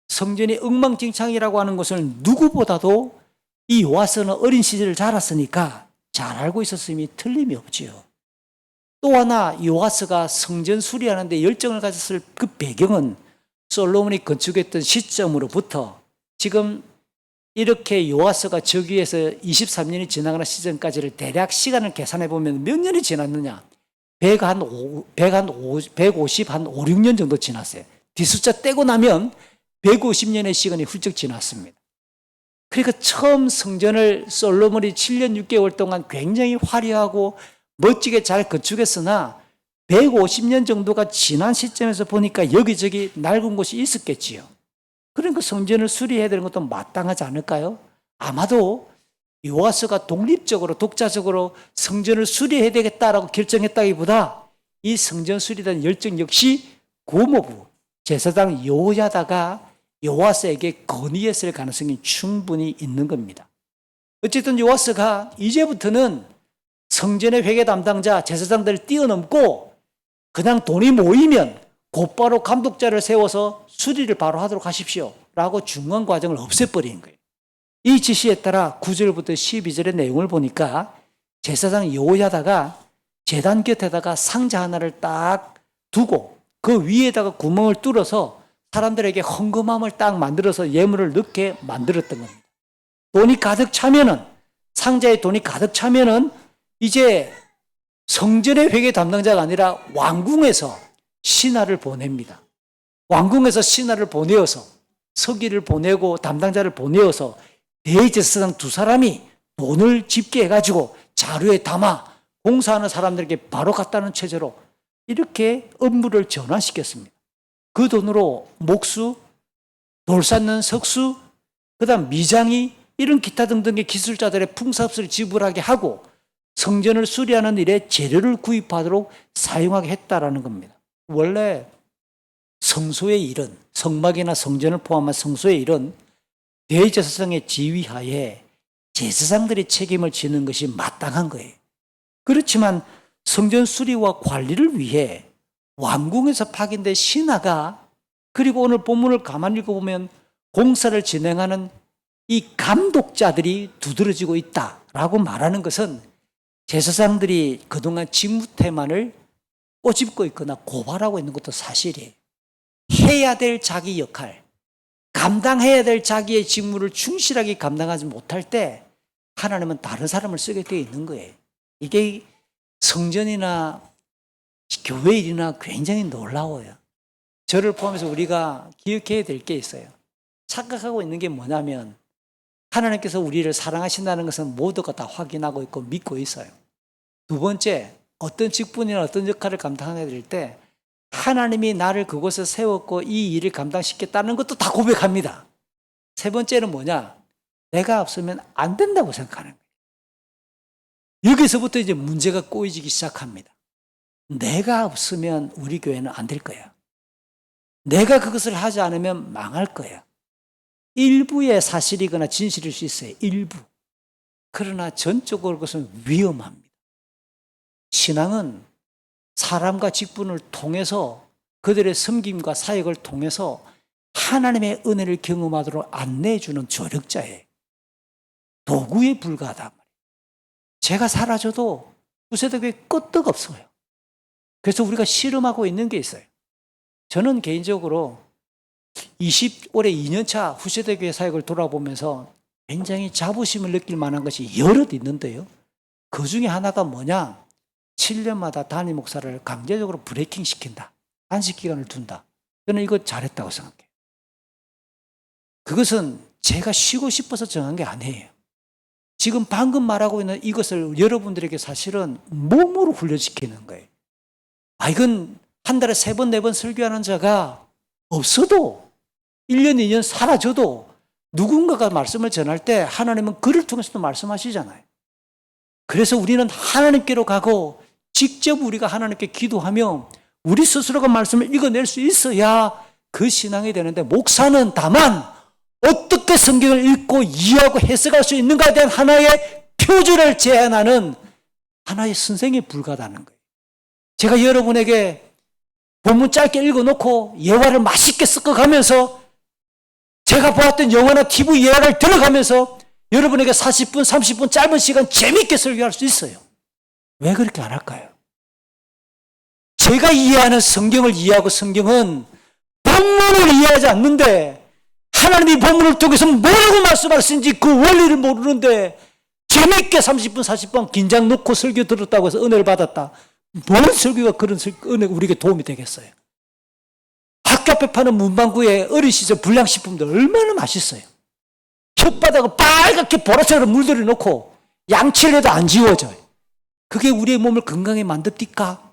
S1: 성전이 엉망진창이라고 하는 것을 누구보다도 이 요아스는 어린 시절을 자랐으니까 잘 알고 있었음이 틀림이 없지요. 또 하나 요아스가 성전 수리하는데 열정을 가졌을 그 배경은 솔로몬이 건축했던 시점으로부터 지금 이렇게 요아스가 즉위해서 23년이 지나가는 시점까지를 대략 시간을 계산해 보면 몇 년이 지났느냐? 150, 한 5, 6년 정도 지났어요. 뒷숫자 떼고 나면 150년의 시간이 훌쩍 지났습니다. 그러니까 처음 성전을 솔로몬이 7년 6개월 동안 굉장히 화려하고 멋지게 잘 건축했으나 150년 정도가 지난 시점에서 보니까 여기저기 낡은 곳이 있었겠지요. 그러니까 성전을 수리해야 되는 것도 마땅하지 않을까요? 아마도 요아스가 독립적으로 독자적으로 성전을 수리해야 되겠다라고 결정했다기보다 이 성전 수리에 대한 열정 역시 고모부 제사장 여호야다가 요아스에게 건의했을 가능성이 충분히 있는 겁니다. 어쨌든 요아스가 이제부터는 성전의 회계 담당자 제사장들을 뛰어넘고 그냥 돈이 모이면 곧바로 감독자를 세워서 수리를 바로 하도록 하십시오 라고 중간 과정을 없애버린 거예요. 이 지시에 따라 9절부터 12절의 내용을 보니까 제사장 여호야다가 제단 곁에다가 상자 하나를 딱 두고 그 위에다가 구멍을 뚫어서 사람들에게 헌금함을 딱 만들어서 예물을 넣게 만들었던 겁니다. 돈이 가득 차면은, 상자에 돈이 가득 차면은 이제 성전의 회계 담당자가 아니라 왕궁에서 신하를 보냅니다. 왕궁에서 신하를 보내어서 서기를 보내고 담당자를 보내어서 대제사장 두 사람이 돈을 집계해가지고 자루에 담아 공사하는 사람들에게 바로 갖다는 체제로 이렇게 업무를 전환시켰습니다. 그 돈으로 목수, 돌 쌓는 석수, 그 다음 미장이 이런 기타 등등의 기술자들의 풍삽수를 지불하게 하고 성전을 수리하는 일에 재료를 구입하도록 사용하게 했다라는 겁니다. 원래 성소의 일은, 성막이나 성전을 포함한 성소의 일은 대제사장의 지휘하에 제사장들이 책임을 지는 것이 마땅한 거예요. 그렇지만 성전 수리와 관리를 위해 왕궁에서 파견된 신하가, 그리고 오늘 본문을 가만히 읽어보면 공사를 진행하는 이 감독자들이 두드러지고 있다라고 말하는 것은 제사장들이 그동안 직무 태만을 꼬집고 있거나 고발하고 있는 것도 사실이에요. 해야 될 자기 역할, 감당해야 될 자기의 직무를 충실하게 감당하지 못할 때 하나님은 다른 사람을 쓰게 되어 있는 거예요. 이게 성전이나 교회 일이나 굉장히 놀라워요. 저를 포함해서 우리가 기억해야 될 게 있어요. 착각하고 있는 게 뭐냐면 하나님께서 우리를 사랑하신다는 것은 모두가 다 확인하고 있고 믿고 있어요. 두 번째, 어떤 직분이나 어떤 역할을 감당하게 될 때 하나님이 나를 그곳에 세웠고 이 일을 감당시켰다는 것도 다 고백합니다. 세 번째는 뭐냐? 내가 없으면 안 된다고 생각하는 거예요. 여기서부터 이제 문제가 꼬이기 시작합니다. 내가 없으면 우리 교회는 안 될 거야. 내가 그것을 하지 않으면 망할 거야. 일부의 사실이거나 진실일 수 있어요. 일부. 그러나 전적으로 그것은 위험합니다. 신앙은 사람과 직분을 통해서 그들의 섬김과 사역을 통해서 하나님의 은혜를 경험하도록 안내해 주는 조력자예요. 도구에 불과하단 말이에요. 제가 사라져도 후세대교회 끄떡없어요. 그래서 우리가 실험하고 있는 게 있어요. 저는 개인적으로 올해 2년차 후세대교회 사역을 돌아보면서 굉장히 자부심을 느낄 만한 것이 여럿 있는데요. 그 중에 하나가 뭐냐? 7년마다 담임 목사를 강제적으로 브레이킹 시킨다. 안식 기간을 둔다. 저는 이거 잘했다고 생각해요. 그것은 제가 쉬고 싶어서 정한 게 아니에요. 지금 방금 말하고 있는 이것을 여러분들에게 사실은 몸으로 훈련시키는 거예요. 이건 한 달에 3번, 4번 설교하는 자가 없어도 1년, 2년 사라져도 누군가가 말씀을 전할 때 하나님은 그를 통해서도 말씀하시잖아요. 그래서 우리는 하나님께로 가고 직접 우리가 하나님께 기도하며 우리 스스로가 말씀을 읽어낼 수 있어야 그 신앙이 되는데, 목사는 다만 어떻게 성경을 읽고 이해하고 해석할 수 있는가에 대한 하나의 표준을 제안하는 하나의 선생에 불과하다는 거예요. 제가 여러분에게 본문 짧게 읽어놓고 예화를 맛있게 섞어가면서 제가 보았던 영화나 TV 예화를 들어가면서 여러분에게 40분, 30분 짧은 시간 재미있게 설교할 수 있어요. 왜 그렇게 안 할까요? 제가 이해하는 성경을 이해하고 성경은 본문을 이해하지 않는데 하나님이 본문을 통해서 뭐라고 말씀하시는지 그 원리를 모르는데 재미있게 30분, 40분 긴장 놓고 설교 들었다고 해서 은혜를 받았다. 뭔 설교가 그런 은혜가 우리에게 도움이 되겠어요? 학교 앞에 파는 문방구에 어린 시절 불량식품들 얼마나 맛있어요. 혓바닥을 빨갛게 보라색으로 물들여 놓고 양치를 해도 안 지워져요. 그게 우리의 몸을 건강하게 만듭니까?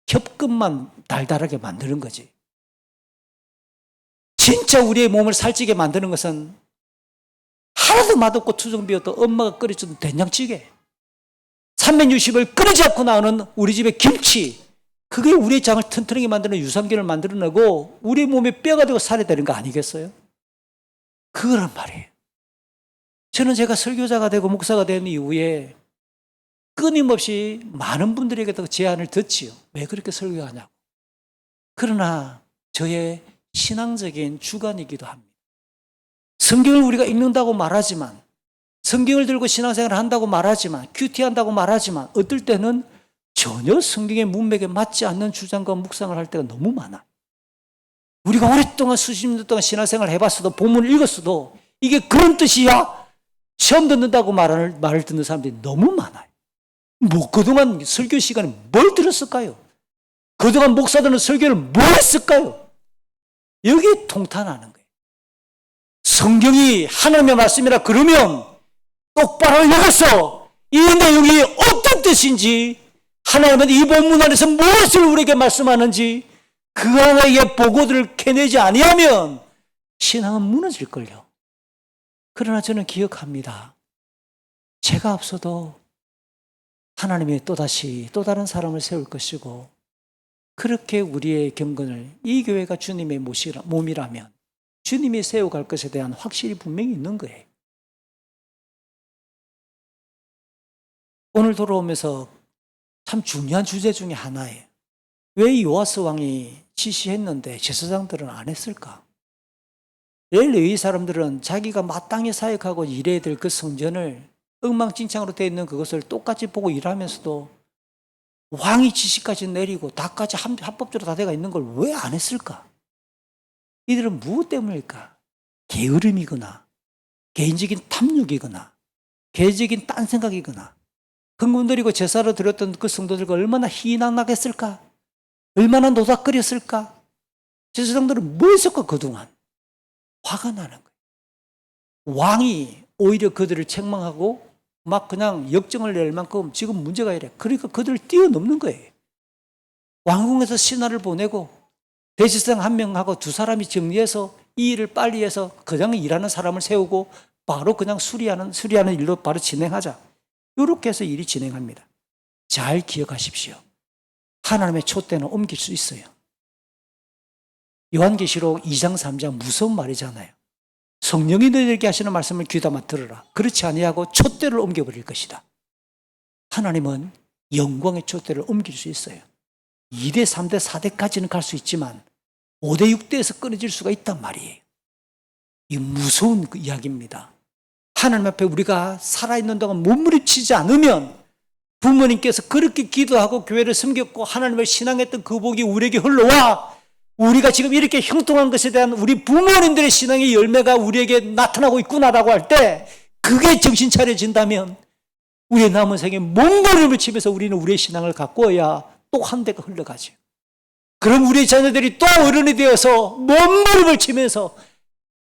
S1: 혓끝만 달달하게 만드는 거지. 진짜 우리의 몸을 살찌게 만드는 것은 하나도 맛없고 투정비어도 엄마가 끓여준 된장찌개, 360을 끓이지 않고 나오는 우리 집의 김치, 그게 우리의 장을 튼튼하게 만드는 유산균을 만들어내고 우리 몸에 뼈가 되고 살이 되는 거 아니겠어요? 그거란 말이에요. 저는 제가 설교자가 되고 목사가 된 이후에 끊임없이 많은 분들에게도 제안을 듣지요. 왜 그렇게 설교하냐고. 그러나 저의 신앙적인 주관이기도 합니다. 성경을 우리가 읽는다고 말하지만, 성경을 들고 신앙생활을 한다고 말하지만, 큐티한다고 말하지만 어떨 때는 전혀 성경의 문맥에 맞지 않는 주장과 묵상을 할 때가 너무 많아요. 우리가 오랫동안 수십 년 동안 신앙생활을 해봤어도 본문을 읽었어도 이게 그런 뜻이야? 처음 듣는다고 말을 듣는 사람들이 너무 많아요. 뭐 그동안 설교 시간에 뭘 들었을까요? 그동안 목사들은 설교를 뭘 했을까요? 여기에 통탄하는 거예요. 성경이 하나님의 말씀이라 그러면 똑바로 읽어서 이 내용이 어떤 뜻인지, 하나님은 이 본문 안에서 무엇을 우리에게 말씀하는지 그 하나의 보고들을 캐내지 아니하면 신앙은 무너질걸요. 그러나 저는 기억합니다. 제가 앞서도 하나님이 또다시 또 다른 사람을 세울 것이고, 그렇게 우리의 경건을, 이 교회가 주님의 몸이라면 주님이 세워갈 것에 대한 확실히 분명히 있는 거예요. 오늘 돌아오면서 참 중요한 주제 중에 하나예요. 왜 요아스 왕이 지시했는데 제사장들은 안 했을까? 왜 레위 사람들은 자기가 마땅히 사역하고 일해야 될 그 성전을 엉망진창으로 되어 있는 그것을 똑같이 보고 일하면서도 왕이 지시까지 내리고 다까지 합법적으로 다 돼가 있는 걸 왜 안 했을까? 이들은 무엇 때문일까? 게으름이거나 개인적인 탐욕이거나 개인적인 딴 생각이거나, 흥분들이고 제사를 드렸던 그 성도들과 얼마나 희낙낙했을까? 얼마나 노닥거렸을까? 제사장들은 뭐 했을까 그동안? 화가 나는 거예요. 왕이 오히려 그들을 책망하고 막 그냥 역정을 낼 만큼 지금 문제가 이래. 그러니까 그들을 뛰어넘는 거예요. 왕궁에서 신하를 보내고 대제사장 한 명하고 두 사람이 정리해서 이 일을 빨리 해서 그냥 일하는 사람을 세우고 바로 그냥 수리하는 일로 바로 진행하자. 이렇게 해서 일이 진행합니다. 잘 기억하십시오. 하나님의 촛대는 옮길 수 있어요. 요한계시록 2장 3장 무서운 말이잖아요. 성령이 너희에게 하시는 말씀을 귀담아 들으라. 그렇지 아니하고 촛대를 옮겨버릴 것이다. 하나님은 영광의 촛대를 옮길 수 있어요. 2대, 3대, 4대까지는 갈 수 있지만 5대, 6대에서 끊어질 수가 있단 말이에요. 이 무서운 그 이야기입니다. 하나님 앞에 우리가 살아있는 동안 몸부림치지 않으면, 부모님께서 그렇게 기도하고 교회를 섬겼고 하나님을 신앙했던 그 복이 우리에게 흘러와 우리가 지금 이렇게 형통한 것에 대한 우리 부모님들의 신앙의 열매가 우리에게 나타나고 있구나라고 할 때, 그게 정신 차려진다면 우리의 남은 생에 몸부림을 치면서 우리는 우리의 신앙을 가꾸어야 또 한 대가 흘러가죠. 그럼 우리 자녀들이 또 어른이 되어서 몸부림을 치면서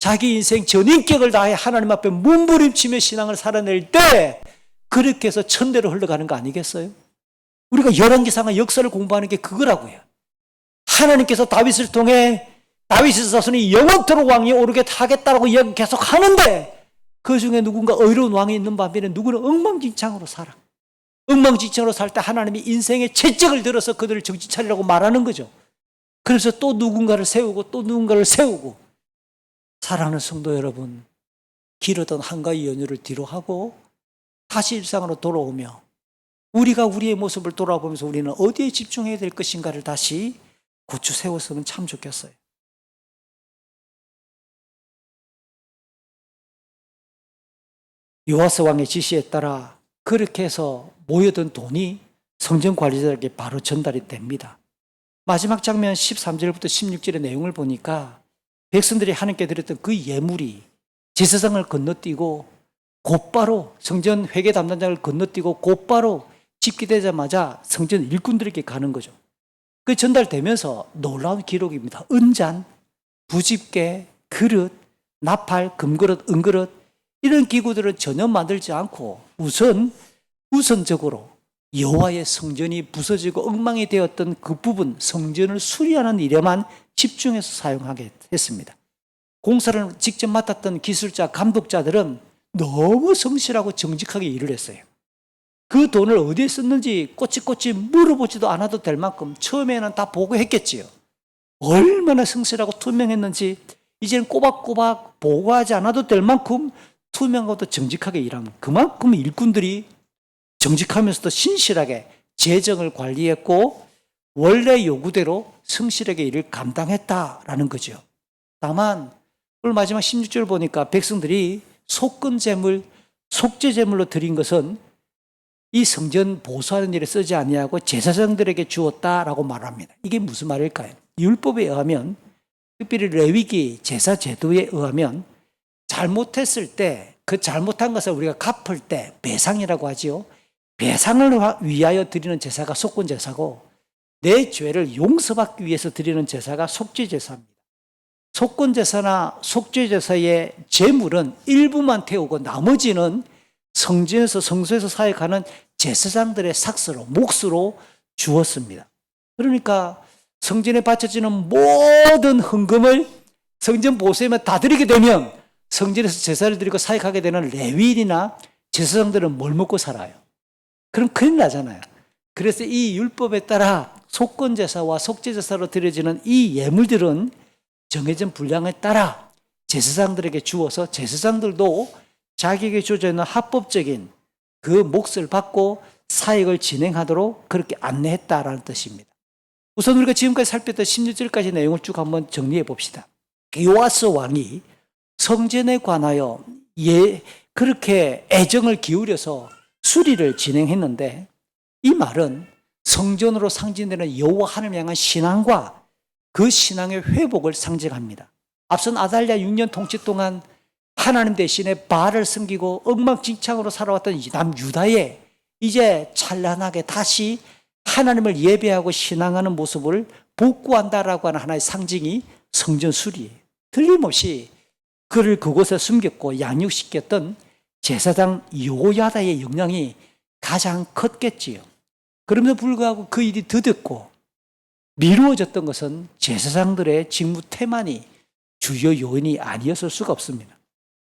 S1: 자기 인생 전인격을 다해 하나님 앞에 몸부림치며 신앙을 살아낼 때 그렇게 해서 천대로 흘러가는 거 아니겠어요? 우리가 열왕기상의 역사를 공부하는 게 그거라고요. 하나님께서 다윗을 통해 다윗의 자손이 영원토록 왕이 오르게 하겠다라고 이야기 계속 하는데 그 중에 누군가 의로운 왕이 있는 반면에 누구는 엉망진창으로 살아. 엉망진창으로 살 때 하나님이 인생의 채찍을 들어서 그들을 정신 차리라고 말하는 거죠. 그래서 또 누군가를 세우고 또 누군가를 세우고. 사랑하는 성도 여러분, 길었던 한가위 연휴를 뒤로 하고 다시 일상으로 돌아오며 우리가 우리의 모습을 돌아보면서 우리는 어디에 집중해야 될 것인가를 다시 고쳐 세웠으면 참 좋겠어요. 요아스 왕의 지시에 따라 그렇게 해서 모여든 돈이 성전 관리자에게 바로 전달이 됩니다. 마지막 장면 13절부터 16절의 내용을 보니까 백성들이 하나님께 드렸던 그 예물이 제사장을 건너뛰고 곧바로 성전 회계 담당자를 건너뛰고 곧바로 집계되자마자 성전 일꾼들에게 가는 거죠. 그 전달되면서 놀라운 기록입니다. 은잔, 부집게, 그릇, 나팔, 금그릇, 은그릇 이런 기구들은 전혀 만들지 않고 우선적으로 여호와의 성전이 부서지고 엉망이 되었던 그 부분 성전을 수리하는 일에만 집중해서 사용하게 했습니다. 공사를 직접 맡았던 기술자, 감독자들은 너무 성실하고 정직하게 일을 했어요. 그 돈을 어디에 썼는지 꼬치꼬치 물어보지도 않아도 될 만큼 처음에는 다 보고했겠지요. 얼마나 성실하고 투명했는지 이제는 꼬박꼬박 보고하지 않아도 될 만큼 투명하고 정직하게 일하면 그만큼 일꾼들이 정직하면서도 신실하게 재정을 관리했고 원래 요구대로 성실하게 일을 감당했다라는 거죠. 다만 오늘 마지막 16절 보니까 백성들이 속건제물, 속죄제물로 드린 것은 이 성전 보수하는 일에 쓰지 아니하고 제사장들에게 주었다라고 말합니다. 이게 무슨 말일까요? 율법에 의하면 특별히 레위기 제사 제도에 의하면 잘못했을 때 그 잘못한 것을 우리가 갚을 때 배상이라고 하지요. 배상을 위하여 드리는 제사가 속건제사고 내 죄를 용서받기 위해서 드리는 제사가 속죄제사입니다. 속건제사나 속죄제사의 제물은 일부만 태우고 나머지는 성전에서 성소에서 사역하는 제사장들의 삭스로 몫으로 주었습니다. 그러니까 성전에 바쳐지는 모든 헌금을 성전 보수에만 다 드리게 되면 성전에서 제사를 드리고 사역하게 되는 레위인이나 제사장들은 뭘 먹고 살아요? 그럼 큰일 나잖아요. 그래서 이 율법에 따라 속건제사와 속죄제사로 드려지는 이 예물들은 정해진 분량에 따라 제사장들에게 주어서 제사장들도 자기에게 주어져 있는 합법적인 그 몫을 받고 사역을 진행하도록 그렇게 안내했다라는 뜻입니다. 우선 우리가 지금까지 살폈던 16절까지 내용을 쭉 한번 정리해 봅시다. 요아스 왕이 성전에 관하여 그렇게 애정을 기울여서 수리를 진행했는데 이 말은 성전으로 상징되는 여호와 하나님을 향한 신앙과 그 신앙의 회복을 상징합니다. 앞선 아달랴 6년 통치 동안 하나님 대신에 바알을 섬기고 엉망진창으로 살아왔던 남유다에 이제 찬란하게 다시 하나님을 예배하고 신앙하는 모습을 복구한다라고 하는 하나의 상징이 성전 수리예요. 틀림없이 그를 그곳에 숨겼고 양육시켰던 제사장 요야다의 영향이 가장 컸겠지요. 그럼에도 불구하고 그 일이 더뎠고 미루어졌던 것은 제사장들의 직무 태만이 주요 요인이 아니었을 수가 없습니다.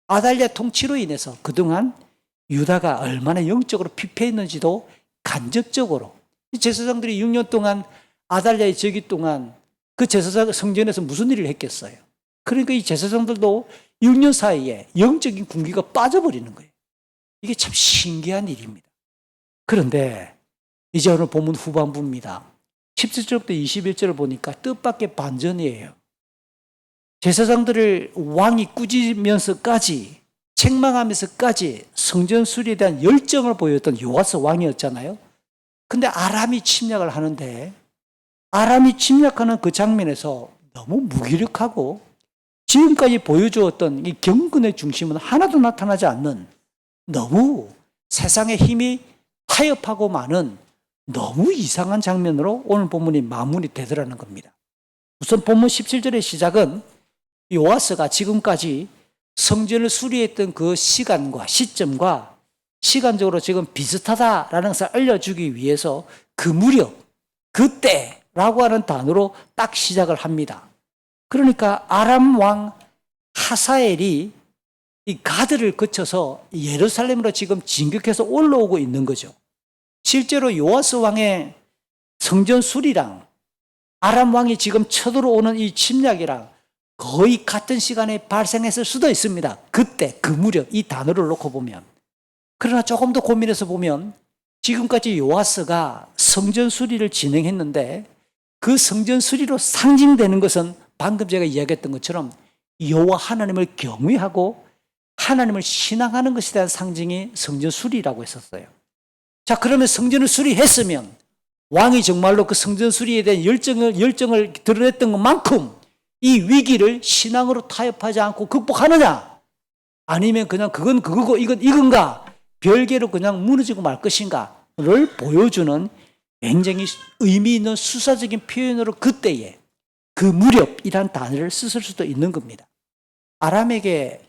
S1: 아달랴 통치로 인해서 그동안 유다가 얼마나 영적으로 피폐했는지도 간접적으로 제사장들이 6년 동안 아달랴의 즉위 동안 그 제사장 성전에서 무슨 일을 했겠어요? 그러니까 이 제사장들도 6년 사이에 영적인 군기가 빠져버리는 거예요. 이게 참 신기한 일입니다. 그런데 이제 오늘 본문 후반부입니다. 17절부터 21절을 보니까 뜻밖의 반전이에요. 제사장들을 왕이 꾸짖으면서까지 책망하면서까지 성전 수리에 대한 열정을 보였던 요아스 왕이었잖아요. 근데 아람이 침략을 하는데 아람이 침략하는 그 장면에서 너무 무기력하고 지금까지 보여주었던 이 경건의 중심은 하나도 나타나지 않는 너무 세상의 힘이 타협하고 많은 너무 이상한 장면으로 오늘 본문이 마무리되더라는 겁니다. 우선 본문 17절의 시작은 요아스가 지금까지 성전을 수리했던 그 시간과 시점과 시간적으로 지금 비슷하다라는 것을 알려주기 위해서 그 무렵, 그때라고 하는 단어로 딱 시작을 합니다. 그러니까 아람 왕 하사엘이 이 가드를 거쳐서 예루살렘으로 지금 진격해서 올라오고 있는 거죠. 실제로 요아스 왕의 성전 수리랑 아람 왕이 지금 쳐들어오는 이 침략이랑 거의 같은 시간에 발생했을 수도 있습니다. 그때 그 무렵 이 단어를 놓고 보면. 그러나 조금 더 고민해서 보면 지금까지 요아스가 성전 수리를 진행했는데 그 성전 수리로 상징되는 것은 방금 제가 이야기했던 것처럼 여호와 하나님을 경외하고 하나님을 신앙하는 것에 대한 상징이 성전 수리라고 했었어요. 자, 그러면 성전을 수리했으면 왕이 정말로 그 성전 수리에 대한 열정을 드러냈던 것만큼 이 위기를 신앙으로 타협하지 않고 극복하느냐? 아니면 그냥 그건 그거고 이건 이건가? 별개로 그냥 무너지고 말 것인가를 보여주는 굉장히 의미 있는 수사적인 표현으로 그때에 그 무렵이란 단어를 쓸 수도 있는 겁니다. 아람에게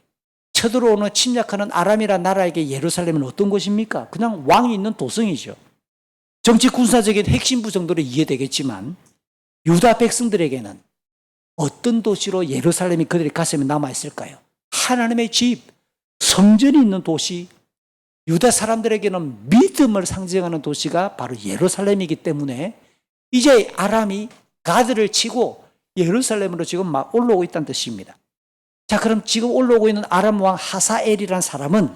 S1: 쳐들어오는 침략하는 아람이라는 나라에게 예루살렘은 어떤 곳입니까? 그냥 왕이 있는 도성이죠. 정치 군사적인 핵심부 정도로 이해되겠지만 유다 백성들에게는 어떤 도시로 예루살렘이 그들의 가슴에 남아있을까요? 하나님의 집, 성전이 있는 도시, 유다 사람들에게는 믿음을 상징하는 도시가 바로 예루살렘이기 때문에 이제 아람이 가드를 치고 예루살렘으로 지금 막 올라오고 있다는 뜻입니다. 자, 그럼 지금 올라오고 있는 아람 왕 하사엘이라는 사람은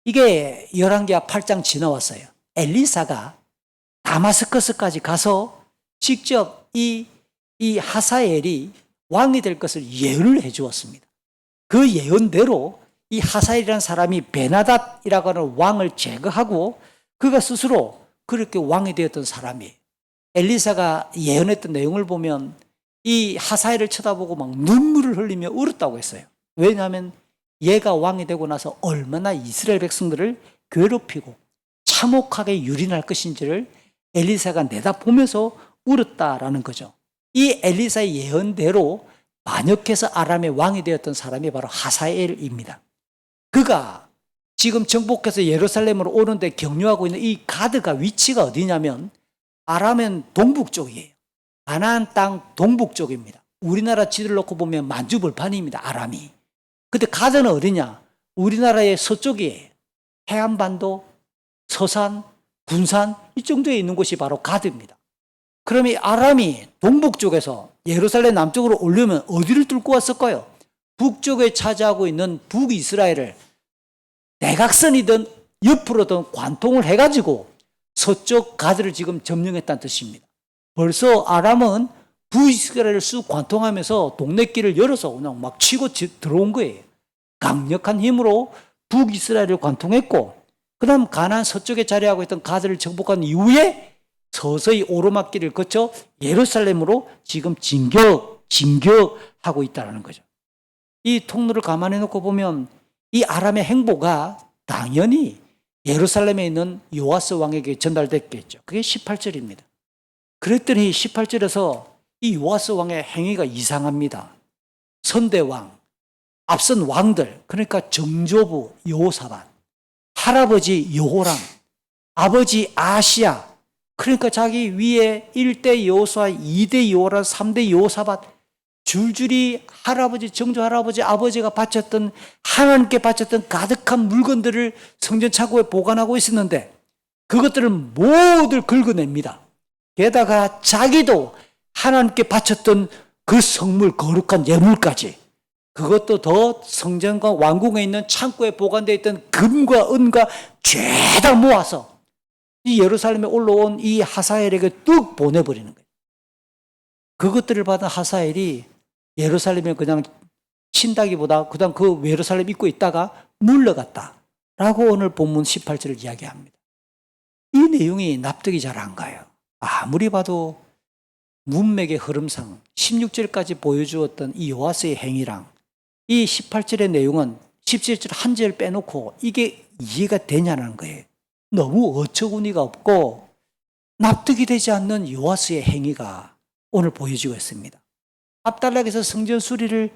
S1: 이게 열왕기하 8장 지나왔어요. 엘리사가 다마스커스까지 가서 직접 이 하사엘이 왕이 될 것을 예언을 해 주었습니다. 그 예언대로 이 하사엘이라는 사람이 베나닷이라고 하는 왕을 제거하고 그가 스스로 그렇게 왕이 되었던 사람이에요. 엘리사가 예언했던 내용을 보면 이 하사엘을 쳐다보고 막 눈물을 흘리며 울었다고 했어요. 왜냐하면 얘가 왕이 되고 나서 얼마나 이스라엘 백성들을 괴롭히고 참혹하게 유린할 것인지를 엘리사가 내다보면서 울었다라는 거죠. 이 엘리사의 예언대로 반역해서 아람의 왕이 되었던 사람이 바로 하사엘입니다. 그가 지금 정복해서 예루살렘으로 오는데 격려하고 있는 이 가드가 위치가 어디냐면 아람은 동북쪽이에요. 가나안 땅 동북쪽입니다. 우리나라 지도를 놓고 보면 만주벌판입니다. 아람이. 근데 가드는 어디냐? 우리나라의 서쪽이에요. 해안반도, 서산, 군산 이 정도에 있는 곳이 바로 가드입니다. 그럼 이 아람이 동북쪽에서 예루살렘 남쪽으로 오려면 어디를 뚫고 왔을까요? 북쪽에 차지하고 있는 북이스라엘을 대각선이든 옆으로든 관통을 해가지고 서쪽 가드를 지금 점령했다는 뜻입니다. 벌써 아람은 북이스라엘을 쑥 관통하면서 동네길을 열어서 그냥 막 치고 들어온 거예요. 강력한 힘으로 북이스라엘을 관통했고 그 다음 가나안 서쪽에 자리하고 있던 가드를 정복한 이후에 서서히 오르막길을 거쳐 예루살렘으로 지금 진격하고 있다는 거죠. 이 통로를 감안해 놓고 보면 이 아람의 행보가 당연히 예루살렘에 있는 요아스 왕에게 전달됐겠죠. 그게 18절입니다. 그랬더니 18절에서 이 요아스 왕의 행위가 이상합니다. 선대왕, 앞선 왕들, 그러니까 정조부 여호사밧, 할아버지 여호람, 아버지 아시야, 그러니까 자기 위에 1대 여호수아, 2대 여호람, 3대 여호사밧 줄줄이 할아버지, 정조 할아버지, 아버지가 바쳤던 하나님께 바쳤던 가득한 물건들을 성전 차고에 보관하고 있었는데 그것들을 모두 긁어냅니다. 게다가 자기도 하나님께 바쳤던 그 성물 거룩한 예물까지 그것도 더 성전과 왕궁에 있는 창고에 보관되어 있던 금과 은과 죄다 모아서 이 예루살렘에 올라온 이 하사엘에게 뚝 보내버리는 거예요. 그것들을 받은 하사엘이 예루살렘에 그냥 친다기보다 그다음 그 예루살렘 입고 있다가 물러갔다라고 오늘 본문 18절을 이야기합니다. 이 내용이 납득이 잘 안 가요. 아무리 봐도 문맥의 흐름상 16절까지 보여주었던 이 요아스의 행위랑 이 18절의 내용은 17절 한 절 빼놓고 이게 이해가 되냐는 거예요. 너무 어처구니가 없고 납득이 되지 않는 요아스의 행위가 오늘 보여지고 있습니다. 압달락에서 성전 수리를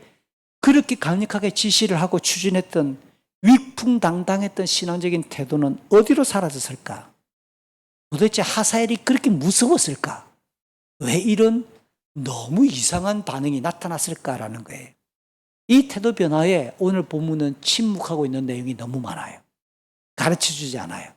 S1: 그렇게 강력하게 지시를 하고 추진했던 위풍당당했던 신앙적인 태도는 어디로 사라졌을까? 도대체 하사엘이 그렇게 무서웠을까? 왜 이런 너무 이상한 반응이 나타났을까라는 거예요. 이 태도 변화에 오늘 본문은 침묵하고 있는 내용이 너무 많아요. 가르쳐주지 않아요.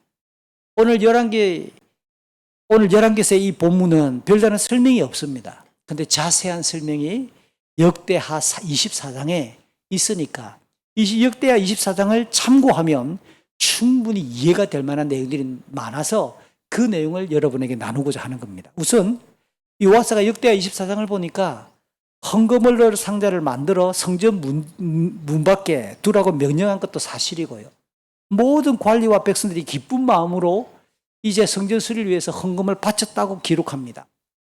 S1: 오늘 11개에서 이 본문은 별다른 설명이 없습니다. 근데 자세한 설명이 역대하 24장에 있으니까 이 역대하 24장을 참고하면 충분히 이해가 될 만한 내용들이 많아서 그 내용을 여러분에게 나누고자 하는 겁니다. 우선 요아스가 역대하 24장을 보니까 헌금을 상자를 만들어 성전 문 밖에 두라고 명령한 것도 사실이고요. 모든 관리와 백성들이 기쁜 마음으로 이제 성전 수리를 위해서 헌금을 바쳤다고 기록합니다.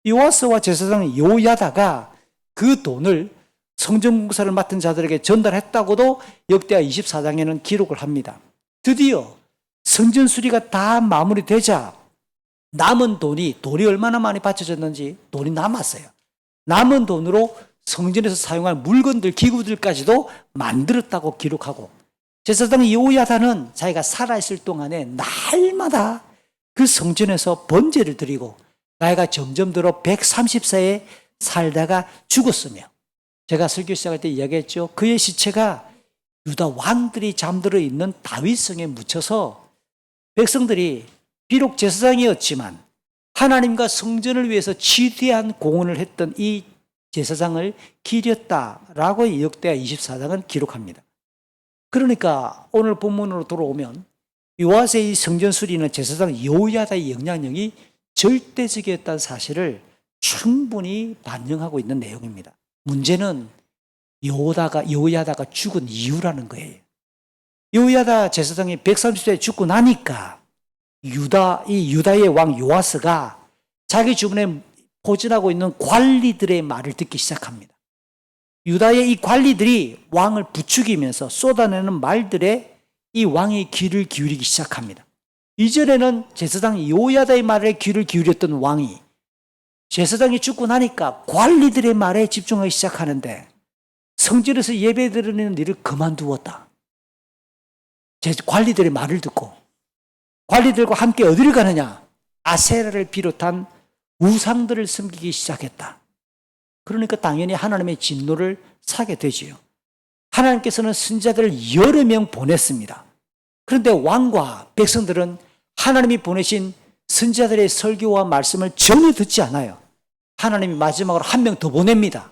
S1: 요아스와 제사장 요야다가 그 돈을 성전 공사를 맡은 자들에게 전달했다고도 역대하 24장에는 기록을 합니다. 드디어 성전 수리가 다 마무리되자 남은 돈이 얼마나 많이 바쳐졌는지 돈이 남았어요. 남은 돈으로 성전에서 사용할 물건들, 기구들까지도 만들었다고 기록하고 제사장 여호야다는 자기가 살아있을 동안에 날마다 그 성전에서 번제를 드리고 나이가 점점 들어 130세에 살다가 죽었으며 제가 설교 시작할 때 이야기했죠. 그의 시체가 유다 왕들이 잠들어 있는 다윗성에 묻혀서 백성들이 비록 제사장이었지만 하나님과 성전을 위해서 지대한 공헌을 했던 이 제사장을 기렸다라고 역대하 24장은 기록합니다. 그러니까 오늘 본문으로 돌아오면 요아스의 이 성전 수리는 제사장 여호야다의 영향력이 절대적이었다는 사실을 충분히 반영하고 있는 내용입니다. 문제는 여호야다가 죽은 이유라는 거예요. 여호야다 제사장이 130세에 죽고 나니까 유다의 왕 요아스가 자기 주변에 포진하고 있는 관리들의 말을 듣기 시작합니다. 유다의 이 관리들이 왕을 부추기면서 쏟아내는 말들에 이 왕의 귀를 기울이기 시작합니다. 이전에는 제사장 여호야다의 말에 귀를 기울였던 왕이 제사장이 죽고 나니까 관리들의 말에 집중하기 시작하는데 성전에서 예배 드리는 일을 그만두었다. 관리들의 말을 듣고 관리들과 함께 어디를 가느냐? 아세라를 비롯한 우상들을 섬기기 시작했다. 그러니까 당연히 하나님의 진노를 사게 되지요. 하나님께서는 선지자들을 여러 명 보냈습니다. 그런데 왕과 백성들은 하나님이 보내신 선지자들의 설교와 말씀을 전혀 듣지 않아요. 하나님이 마지막으로 한 명 더 보냅니다.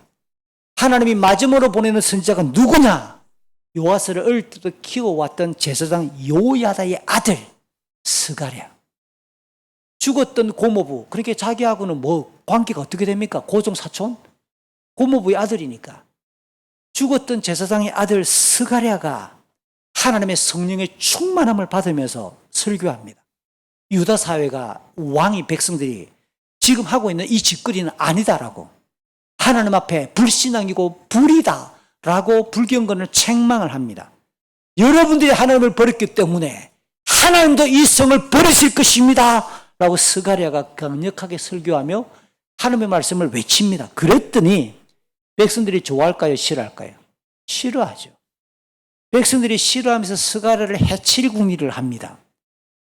S1: 하나님이 마지막으로 보내는 선지자가 누구냐? 요아스를 어릴 때부터 키워왔던 제사장 요야다의 아들 스가랴. 죽었던 고모부, 그렇게 자기하고는 관계가 어떻게 됩니까? 고종 사촌? 고모부의 아들이니까. 죽었던 제사장의 아들 스가랴가 하나님의 성령의 충만함을 받으면서 설교합니다. 유다 사회가 왕이 백성들이 지금 하고 있는 이 짓거리는 아니다라고, 하나님 앞에 불신앙이고 불이다라고 불경건을 책망을 합니다. 여러분들이 하나님을 버렸기 때문에 하나님도 이 성을 버리실 것입니다 라고 스가랴가 강력하게 설교하며 하나님의 말씀을 외칩니다. 그랬더니 백성들이 좋아할까요? 싫어할까요? 싫어하죠. 백성들이 싫어하면서 스가랴를 해칠 궁리를 합니다.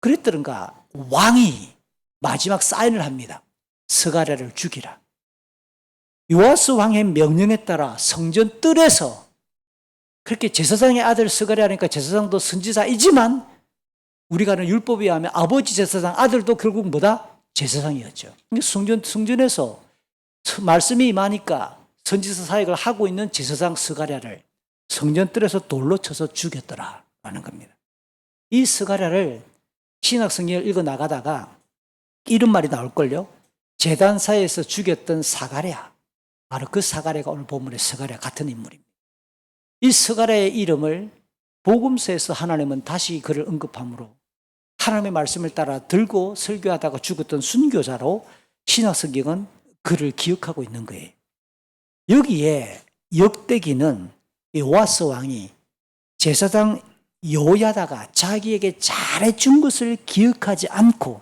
S1: 그랬더런가 왕이 마지막 사인을 합니다. 스가랴를 죽이라. 요아스 왕의 명령에 따라 성전 뜰에서, 그렇게 제사장의 아들 스가랴니까 제사장도 선지자이지만 우리가 아는 율법에 의하면 아버지 제사장, 아들도 결국 뭐다? 제사장이었죠. 성전에서 말씀이 임하니까 선지자 사역을 하고 있는 제사장 스가랴를 성전뜰에서 돌로 쳐서 죽였더라라는 겁니다. 이 스가랴를 신약 성경을 읽어 나가다가 이런 말이 나올걸요. 제단사에서 죽였던 사가랴, 바로 그 사가랴가 오늘 본문의 스가랴 같은 인물입니다. 이 스가랴의 이름을 복음서에서 하나님은 다시 그를 언급함으로 하나님의 말씀을 따라 들고 설교하다가 죽었던 순교자로 신약 성경은 그를 기억하고 있는 거예요. 여기에 역대기는 요아스 왕이 제사장 요야다가 자기에게 잘해준 것을 기억하지 않고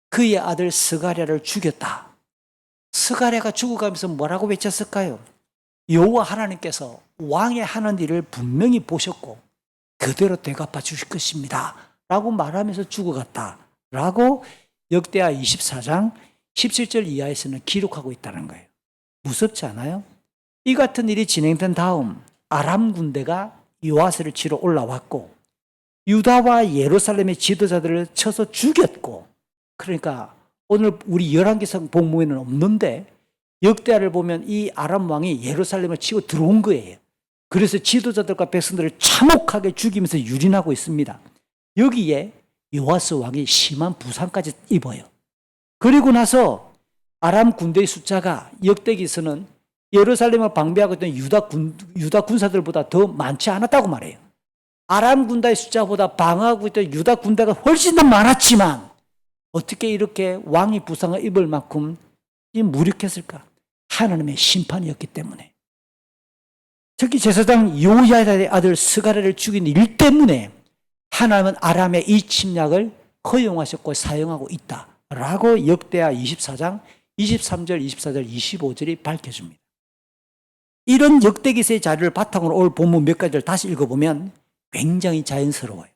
S1: 그의 아들 스가랴를 죽였다. 스가랴가 죽어가면서 뭐라고 외쳤을까요? 여호와 하나님께서 왕의 하는 일을 분명히 보셨고 그대로 대갚아 주실 것입니다 라고 말하면서 죽어갔다 라고 역대하 24장 17절 이하에서는 기록하고 있다는 거예요. 무섭지 않아요? 이 같은 일이 진행된 다음 아람 군대가 요아스를 치러 올라왔고 유다와 예루살렘의 지도자들을 쳐서 죽였고, 그러니까 오늘 우리 열왕기상 복무에는 없는데 역대하를 보면 이 아람 왕이 예루살렘을 치고 들어온 거예요. 그래서 지도자들과 백성들을 참혹하게 죽이면서 유린하고 있습니다. 여기에 요아스 왕이 심한 부상까지 입어요. 그리고 나서 아람 군대의 숫자가 역대기에서는 예루살렘을 방비하고 있던 유다 군사들보다 더 많지 않았다고 말해요. 아람 군대의 숫자보다 방어하고 있던 유다 군대가 훨씬 더 많았지만 어떻게 이렇게 왕이 부상을 입을 만큼 무력했을까? 하나님의 심판이었기 때문에. 특히 제사장 요야다의 아들 스가랴를 죽인 일 때문에 하나님은 아람의 이 침략을 허용하셨고 사용하고 있다라고 역대하 24장 23절, 24절, 25절이 밝혀줍니다. 이런 역대기서의 자료를 바탕으로 올 본문 몇 가지를 다시 읽어보면 굉장히 자연스러워요.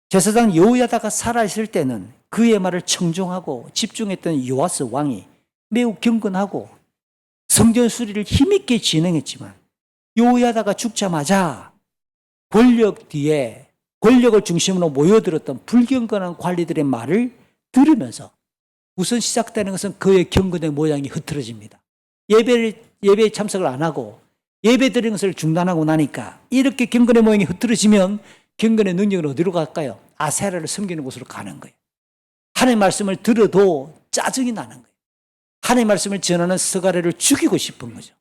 S1: 제사장 여호야다가 살아있을 때는 그의 말을 청종하고 집중했던 요아스 왕이 매우 경건하고 성전 수리를 힘있게 진행했지만 여호야다가 죽자마자 권력 뒤에 권력을 중심으로 모여들었던 불경건한 관리들의 말을 들으면서 우선 시작되는 것은 그의 경건의 모양이 흐트러집니다. 예배에 참석을 안 하고 예배 드리는 것을 중단하고 나니까 이렇게 경건의 모양이 흐트러지면 경건의 능력은 어디로 갈까요? 아세라를 섬기는 곳으로 가는 거예요. 하나님의 말씀을 들어도 짜증이 나는 거예요. 하나님의 말씀을 전하는 스가랴를 죽이고 싶은 거죠.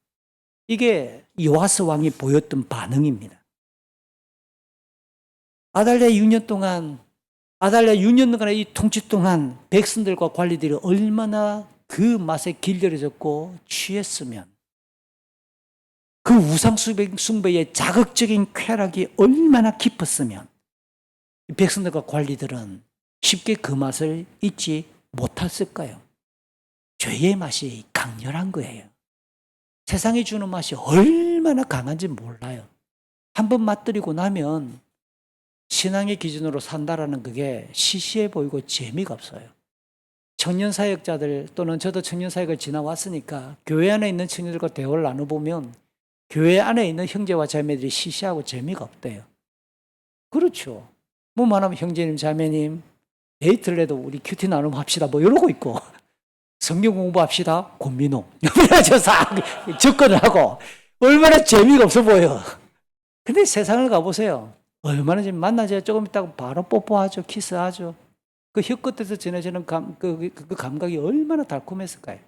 S1: 이게 요아스 왕이 보였던 반응입니다. 아달랴 6년 동안의 이 통치 동안 백성들과 관리들이 얼마나 그 맛에 길들여졌고 취했으면, 그 우상 숭배의 자극적인 쾌락이 얼마나 깊었으면 백성들과 관리들은 쉽게 그 맛을 잊지 못했을까요? 죄의 맛이 강렬한 거예요. 세상이 주는 맛이 얼마나 강한지 몰라요. 한번 맛들이고 나면 신앙의 기준으로 산다라는 그게 시시해 보이고 재미가 없어요. 청년사역자들 또는 저도 청년사역을 지나왔으니까 교회 안에 있는 청년들과 대화를 나눠보면 교회 안에 있는 형제와 자매들이 시시하고 재미가 없대요. 그렇죠. 뭐 말하면 형제님 자매님 데이트를 해도 우리 큐티 나눔 합시다 뭐 이러고 있고, 성경 공부합시다 곤민호 이러면서 접근을 하고 얼마나 재미가 없어 보여. 근데 세상을 가보세요. 얼마나 지금 만나자 조금 있다가 바로 뽀뽀하죠. 키스하죠. 그 혀끝에서 전해지는 그 감각이 얼마나 달콤했을까요?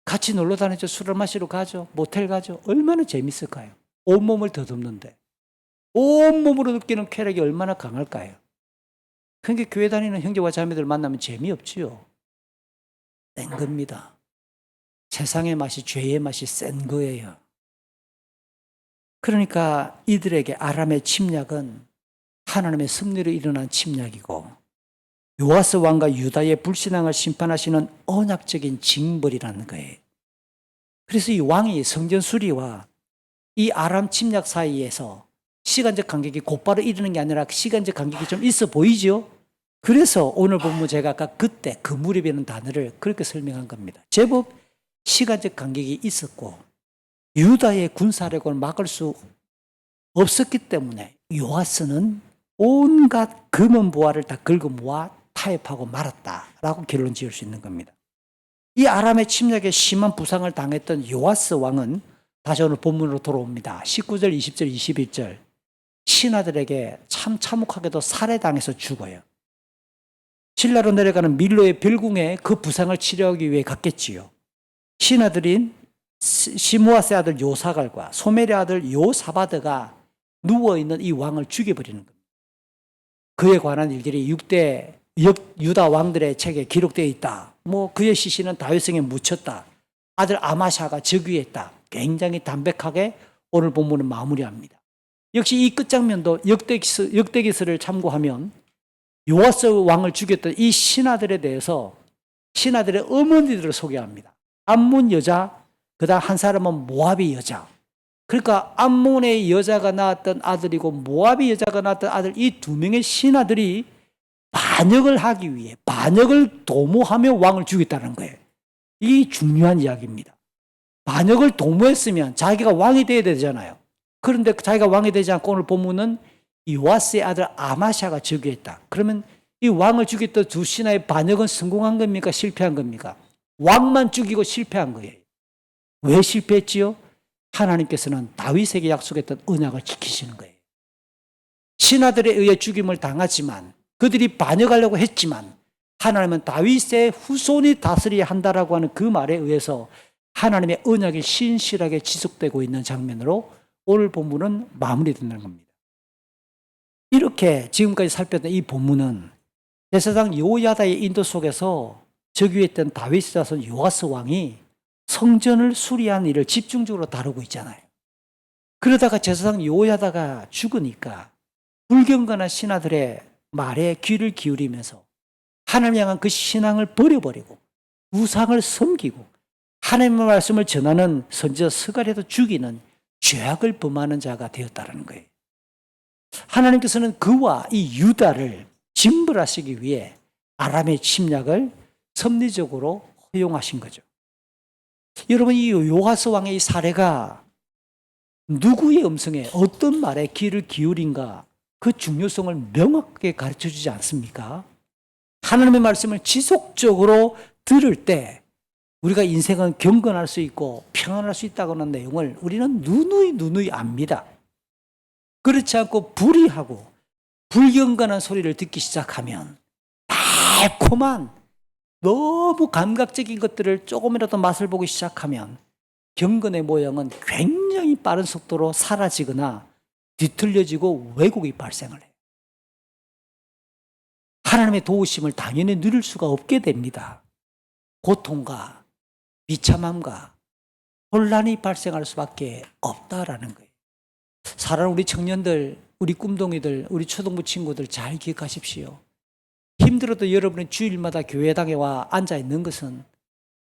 S1: 같이 놀러 다니죠. 술을 마시러 가죠. 모텔 가죠. 얼마나 재밌을까요? 온몸을 더듬는데 온몸으로 느끼는 쾌락이 얼마나 강할까요? 그러니까 교회 다니는 형제와 자매들 만나면 재미없지요. 센 겁니다. 세상의 맛이, 죄의 맛이 센 거예요. 그러니까 이들에게 아람의 침략은 하나님의 섭리로 일어난 침략이고 요아스 왕과 유다의 불신앙을 심판하시는 언약적인 징벌이라는 거예요. 그래서 이 왕이 성전 수리와 이 아람 침략 사이에서 시간적 간격이 곧바로 이르는 게 아니라 시간적 간격이 좀 있어 보이죠? 그래서 오늘 본문 제가 아까 그때 그 무렵이라는 단어를 그렇게 설명한 겁니다. 제법 시간적 간격이 있었고 유다의 군사력을 막을 수 없었기 때문에 요아스는 온갖 금은 보화를 다 긁어 모아 타협하고 말았다라고 결론 지을 수 있는 겁니다. 이 아람의 침략에 심한 부상을 당했던 요아스 왕은 다시 오늘 본문으로 돌아옵니다. 19절, 20절, 21절 신하들에게 참 참혹하게도 살해당해서 죽어요. 신라로 내려가는 밀로의 별궁에 그 부상을 치료하기 위해 갔겠지요. 신하들인 시므아스의 아들 요사갈과 소멜의 아들 요사바드가 누워있는 이 왕을 죽여버리는 겁니다. 그에 관한 일들이 6대 유다 왕들의 책에 기록되어 있다. 뭐 그의 시신은 다윗성에 묻혔다. 아들 아마샤가 즉위했다. 굉장히 담백하게 오늘 본문은 마무리합니다. 역시 이 끝장면도 역대기서를 참고하면 요아스 왕을 죽였던 이 신하들에 대해서 신하들의 어머니들을 소개합니다. 암몬 여자, 그다음 한 사람은 모압의 여자. 그러니까 암몬의 여자가 낳았던 아들이고 모압의 여자가 낳았던 아들, 이 두 명의 신하들이 반역을 하기 위해 반역을 도모하며 왕을 죽였다는 거예요. 이 중요한 이야기입니다. 반역을 도모했으면 자기가 왕이 돼야 되잖아요. 그런데 자기가 왕이 되지 않고 오늘 본문은 요아스의 아들 아마샤가 즉위했다. 그러면 이 왕을 죽였던 두 신하의 반역은 성공한 겁니까? 실패한 겁니까? 왕만 죽이고 실패한 거예요. 왜 실패했지요? 하나님께서는 다윗에게 약속했던 언약을 지키시는 거예요. 신하들에 의해 죽임을 당하지만 그들이 반역하려고 했지만 하나님은 다윗의 후손이 다스려야 한다라고 하는 그 말에 의해서 하나님의 언약이 신실하게 지속되고 있는 장면으로 오늘 본문은 마무리되는 겁니다. 이렇게 지금까지 살폈던 이 본문은 제사장 여호야다의 인도 속에서 즉위했던 다윗의 자손 요아스 왕이 성전을 수리한 일을 집중적으로 다루고 있잖아요. 그러다가 제사장 여호야다가 죽으니까 불경건한 신하들의 말에 귀를 기울이면서 하나님 향한 그 신앙을 버려버리고 우상을 섬기고 하나님의 말씀을 전하는 선지자 스가랴도 죽이는 죄악을 범하는 자가 되었다는 거예요. 하나님께서는 그와 이 유다를 징벌하시기 위해 아람의 침략을 섭리적으로 허용하신 거죠. 여러분, 이 요아스 왕의 이 사례가 누구의 음성에 어떤 말에 귀를 기울인가 그 중요성을 명확하게 가르쳐주지 않습니까? 하나님의 말씀을 지속적으로 들을 때 우리가 인생은 경건할 수 있고 평안할 수 있다고 하는 내용을 우리는 누누이 압니다. 그렇지 않고 불의하고 불경건한 소리를 듣기 시작하면 달콤한 너무 감각적인 것들을 조금이라도 맛을 보기 시작하면 경건의 모양은 굉장히 빠른 속도로 사라지거나 뒤틀려지고 왜곡이 발생을 해요. 하나님의 도우심을 당연히 누릴 수가 없게 됩니다. 고통과 비참함과 혼란이 발생할 수밖에 없다라는 거예요. 사랑하는 우리 청년들, 우리 꿈동이들, 우리 초등부 친구들 잘 기억하십시오. 힘들어도 여러분이 주일마다 교회당에 와 앉아있는 것은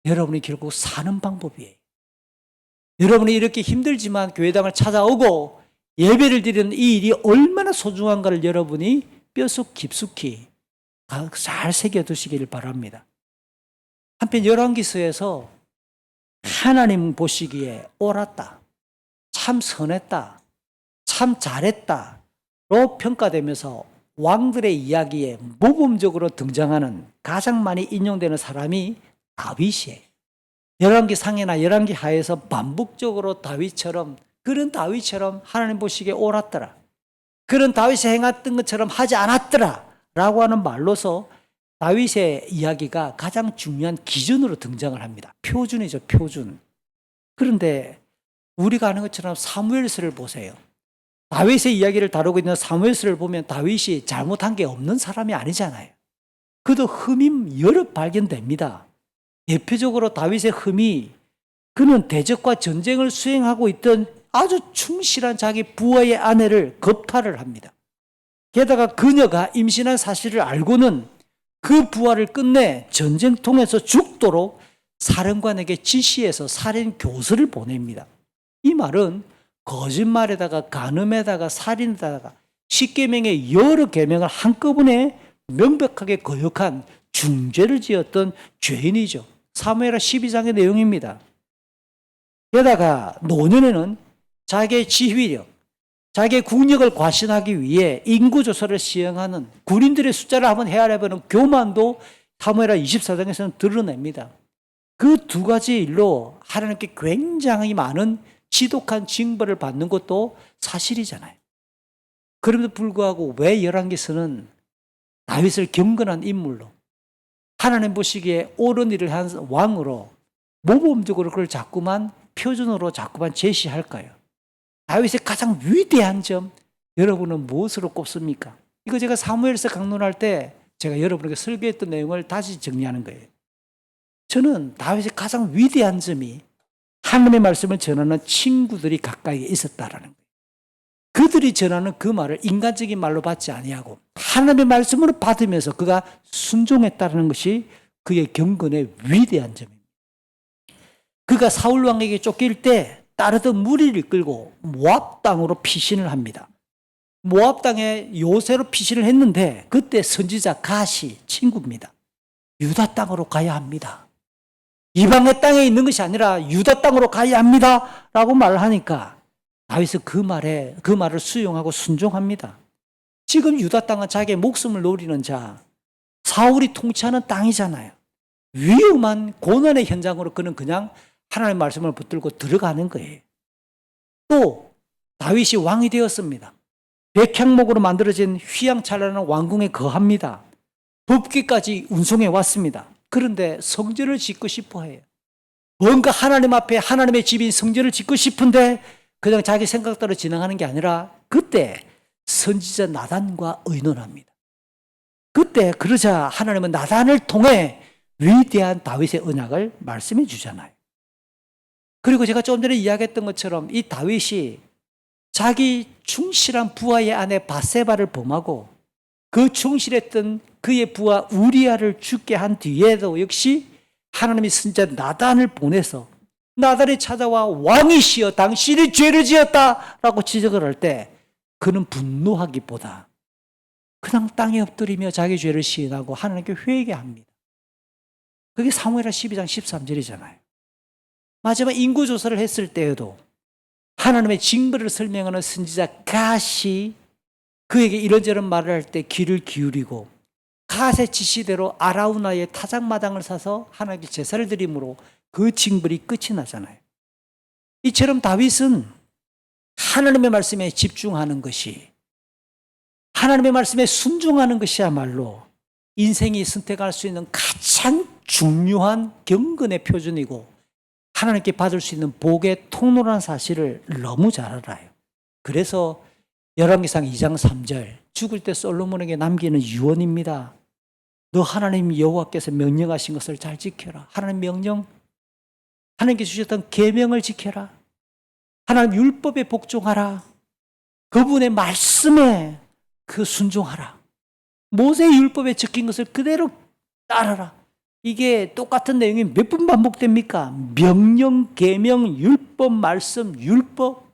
S1: 여러분이 결국 사는 방법이에요. 여러분이 이렇게 힘들지만 교회당을 찾아오고 예배를 드리는 이 일이 얼마나 소중한가를 여러분이 뼛속 깊숙이 잘 새겨두시길 바랍니다. 한편 열왕기서에서 하나님 보시기에 옳았다, 참 선했다, 참 잘했다로 평가되면서 왕들의 이야기에 모범적으로 등장하는 가장 많이 인용되는 사람이 다윗이에요. 열왕기 상해나 열왕기 하에서 반복적으로 그런 다윗처럼 하나님 보시기에 옳았더라, 그런 다윗이 행했던 것처럼 하지 않았더라 라고 하는 말로서 다윗의 이야기가 가장 중요한 기준으로 등장을 합니다. 표준이죠, 표준. 그런데 우리가 아는 것처럼 사무엘서를 보세요. 다윗의 이야기를 다루고 있는 사무엘서를 보면 다윗이 잘못한 게 없는 사람이 아니잖아요. 그도 흠이 여러 발견됩니다. 대표적으로 다윗의 흠이 그는 대적과 전쟁을 수행하고 있던 아주 충실한 자기 부하의 아내를 겁탈을 합니다. 게다가 그녀가 임신한 사실을 알고는 그 부하를 끝내 전쟁통에서 죽도록 사령관에게 지시해서 살인 교수를 보냅니다. 이 말은 거짓말에다가 간음에다가 살인에다가 십계명의 여러 계명을 한꺼번에 명백하게 거역한 중죄를 지었던 죄인이죠. 사무엘하 12장의 내용입니다. 게다가 노년에는 자기의 지휘력, 자기의 국력을 과신하기 위해 인구조사를 시행하는 군인들의 숫자를 한번 헤아려보는 교만도 사무엘하 24장에서는 드러냅니다. 그 두 가지 일로 하나님께 굉장히 많은 지독한 징벌을 받는 것도 사실이잖아요. 그럼에도 불구하고 왜 열왕기서는 다윗을 경건한 인물로 하나님 보시기에 옳은 일을 한 왕으로 모범적으로 그걸 자꾸만 표준으로 자꾸만 제시할까요? 다윗의 가장 위대한 점 여러분은 무엇으로 꼽습니까? 이거 제가 사무엘서 강론할 때 제가 여러분에게 설교했던 내용을 다시 정리하는 거예요. 저는 다윗의 가장 위대한 점이 하나님의 말씀을 전하는 친구들이 가까이 있었다라는 거예요. 그들이 전하는 그 말을 인간적인 말로 받지 아니하고 하나님의 말씀으로 받으면서 그가 순종했다는 것이 그의 경건의 위대한 점입니다. 그가 사울 왕에게 쫓길 때 따르던 무리를 이끌고 모압 땅으로 피신을 합니다. 모압 땅에 요새로 피신을 했는데 그때 선지자 갓이 친구입니다. 유다 땅으로 가야 합니다. 이방의 땅에 있는 것이 아니라 유다 땅으로 가야 합니다 라고 말을 하니까 다윗은 그 말을 수용하고 순종합니다. 지금 유다 땅은 자기의 목숨을 노리는 자, 사울이 통치하는 땅이잖아요. 위험한 고난의 현장으로 그는 그냥 하나님의 말씀을 붙들고 들어가는 거예요. 또 다윗이 왕이 되었습니다. 백향목으로 만들어진 휘황찬란한 왕궁에 거합니다. 법궤까지 운송해 왔습니다. 그런데 성전을 짓고 싶어 해요. 뭔가 하나님 앞에 하나님의 집인 성전을 짓고 싶은데 그냥 자기 생각대로 진행하는 게 아니라 그때 선지자 나단과 의논합니다. 그때 그러자 하나님은 나단을 통해 위대한 다윗의 언약을 말씀해 주잖아요. 그리고 제가 조금 전에 이야기했던 것처럼 이 다윗이 자기 충실한 부하의 아내 바세바를 범하고 그 충실했던 그의 부하 우리아를 죽게 한 뒤에도 역시 하나님이 선지자 나단을 보내서 나단이 찾아와 왕이시여 당신이 죄를 지었다라고 지적을 할 때 그는 분노하기보다 그냥 땅에 엎드리며 자기 죄를 시인하고 하나님께 회개합니다. 그게 사무엘하 12장 13절이잖아요. 마지막 인구조사를 했을 때에도 하나님의 징벌을 설명하는 선지자 갓이 그에게 이런저런 말을 할 때 귀를 기울이고 갓의 지시대로 아라우나의 타작마당을 사서 하나님께 제사를 드림으로 그 징벌이 끝이 나잖아요. 이처럼 다윗은 하나님의 말씀에 집중하는 것이, 하나님의 말씀에 순종하는 것이야말로 인생이 선택할 수 있는 가장 중요한 경건의 표준이고 하나님께 받을 수 있는 복의 통로라는 사실을 너무 잘 알아요. 그래서 열왕기상 2장 3절 죽을 때 솔로몬에게 남기는 유언입니다. 너 하나님 여호와께서 명령하신 것을 잘 지켜라. 하나님 명령, 하나님께 주셨던 계명을 지켜라. 하나님 율법에 복종하라. 그분의 말씀에 순종하라. 모세의 율법에 적힌 것을 그대로 따르라. 이게 똑같은 내용이 몇 번 반복됩니까? 명령, 계명, 율법, 말씀, 율법.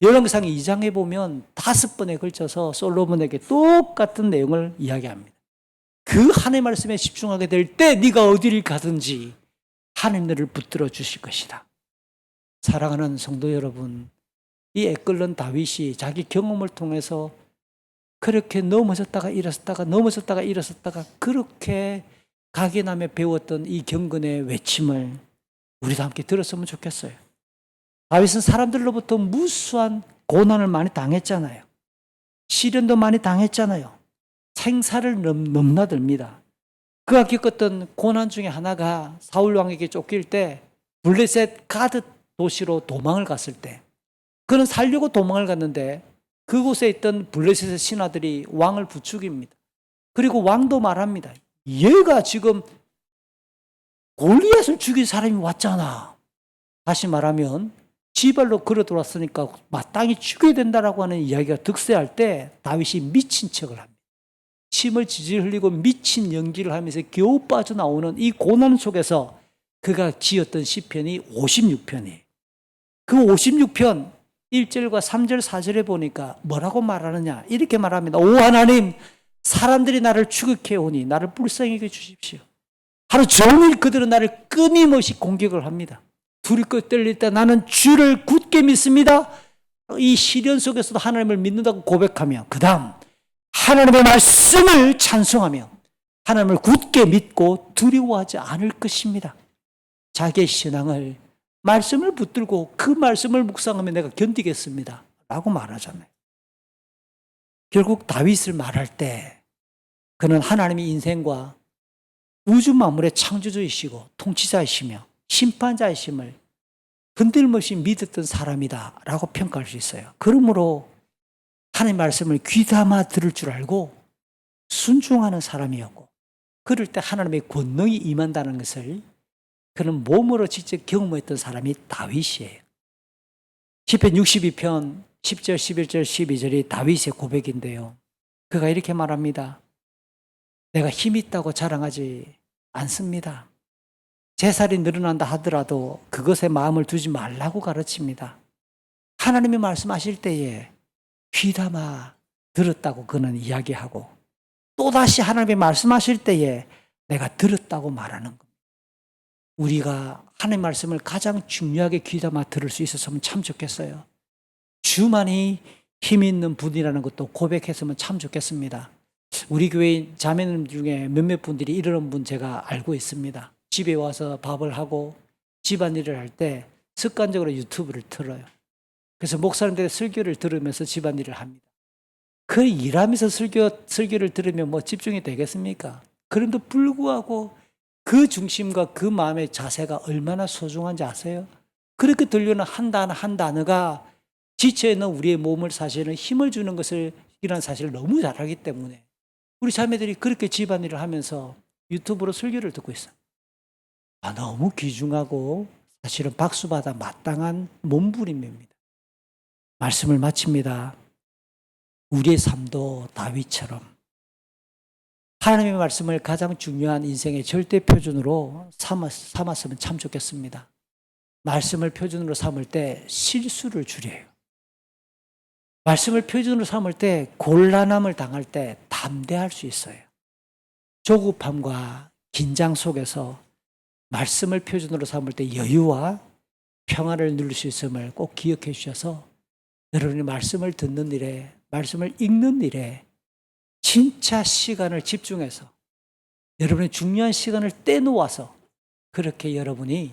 S1: 열왕기상 2장에 보면 5번에 걸쳐서 솔로몬에게 똑같은 내용을 이야기합니다. 그 하나님의 말씀에 집중하게 될 때 네가 어디를 가든지 하나님 너를 붙들어 주실 것이다. 사랑하는 성도 여러분, 이 애끓는 다윗이 자기 경험을 통해서 그렇게 넘어졌다가 일어섰다가 넘어졌다가 일어섰다가 그렇게 각인하며 배웠던 이 경건의 외침을 우리도 함께 들었으면 좋겠어요. 다윗은 사람들로부터 무수한 고난을 많이 당했잖아요. 시련도 많이 당했잖아요. 생사를 넘나듭니다. 그가 겪었던 고난 중에 하나가 사울 왕에게 쫓길 때 블레셋 가드 도시로 도망을 갔을 때 그는 살려고 도망을 갔는데 그곳에 있던 블레셋의 신하들이 왕을 부추깁니다. 그리고 왕도 말합니다. 얘가 지금 골리앗을 죽인 사람이 왔잖아. 다시 말하면 지발로 걸어 들어왔으니까 마땅히 죽여야 된다라고 하는 이야기가 득세할 때 다윗이 미친 척을 합니다. 침을 지질 흘리고 미친 연기를 하면서 겨우 빠져나오는 이 고난 속에서 그가 지었던 시편이 56편이에요. 그 56편 1절과 3절 4절에 보니까 뭐라고 말하느냐 이렇게 말합니다. 오 하나님, 사람들이 나를 추격해 오니 나를 불쌍히 여겨 주십시오. 하루 종일 그들은 나를 끊임없이 공격을 합니다. 둘이 떨릴 때 나는 주를 굳게 믿습니다. 이 시련 속에서도 하나님을 믿는다고 고백하며 그 다음 하나님의 말씀을 찬송하며 하나님을 굳게 믿고 두려워하지 않을 것입니다. 자기의 신앙을 말씀을 붙들고 그 말씀을 묵상하며 내가 견디겠습니다 라고 말하잖아요. 결국 다윗을 말할 때 그는 하나님의 인생과 우주 만물의 창조주이시고 통치자이시며 심판자이심을 흔들림없이 믿었던 사람이다 라고 평가할 수 있어요. 그러므로 하나님의 말씀을 귀담아 들을 줄 알고 순종하는 사람이었고 그럴 때 하나님의 권능이 임한다는 것을 그는 몸으로 직접 경험했던 사람이 다윗이에요. 시편 62편 10절, 11절, 12절이 다윗의 고백인데요. 그가 이렇게 말합니다. 내가 힘 있다고 자랑하지 않습니다. 제 살이 늘어난다 하더라도 그것에 마음을 두지 말라고 가르칩니다. 하나님이 말씀하실 때에 귀담아 들었다고 그는 이야기하고 또다시 하나님이 말씀하실 때에 내가 들었다고 말하는 겁니다. 우리가 하나님 말씀을 가장 중요하게 귀담아 들을 수 있었으면 참 좋겠어요. 주만이 힘 있는 분이라는 것도 고백했으면 참 좋겠습니다. 우리 교회 자매님 중에 몇몇 분들이 이런 분 제가 알고 있습니다. 집에 와서 밥을 하고 집안일을 할 때 습관적으로 유튜브를 틀어요. 그래서 목사님들의 설교를 들으면서 집안일을 합니다. 그 일하면서 설교를 들으면 뭐 집중이 되겠습니까? 그럼에도 불구하고 그 중심과 그 마음의 자세가 얼마나 소중한지 아세요? 그렇게 들려는 한 단어가 지쳐있는 우리의 몸을 사실은 힘을 주는 것을 이라는 사실을 너무 잘 알기 때문에 우리 자매들이 그렇게 집안일을 하면서 유튜브로 설교를 듣고 있어요. 너무 귀중하고 사실은 박수받아 마땅한 몸부림입니다. 말씀을 마칩니다. 우리의 삶도 다윗처럼 하나님의 말씀을 가장 중요한 인생의 절대 표준으로 삼았으면 참 좋겠습니다. 말씀을 표준으로 삼을 때 실수를 줄여요. 말씀을 표준으로 삼을 때 곤란함을 당할 때 담대할 수 있어요. 조급함과 긴장 속에서 말씀을 표준으로 삼을 때 여유와 평안을 누릴 수 있음을 꼭 기억해 주셔서 여러분이 말씀을 듣는 일에, 말씀을 읽는 일에 진짜 시간을 집중해서 여러분의 중요한 시간을 떼놓아서 그렇게 여러분이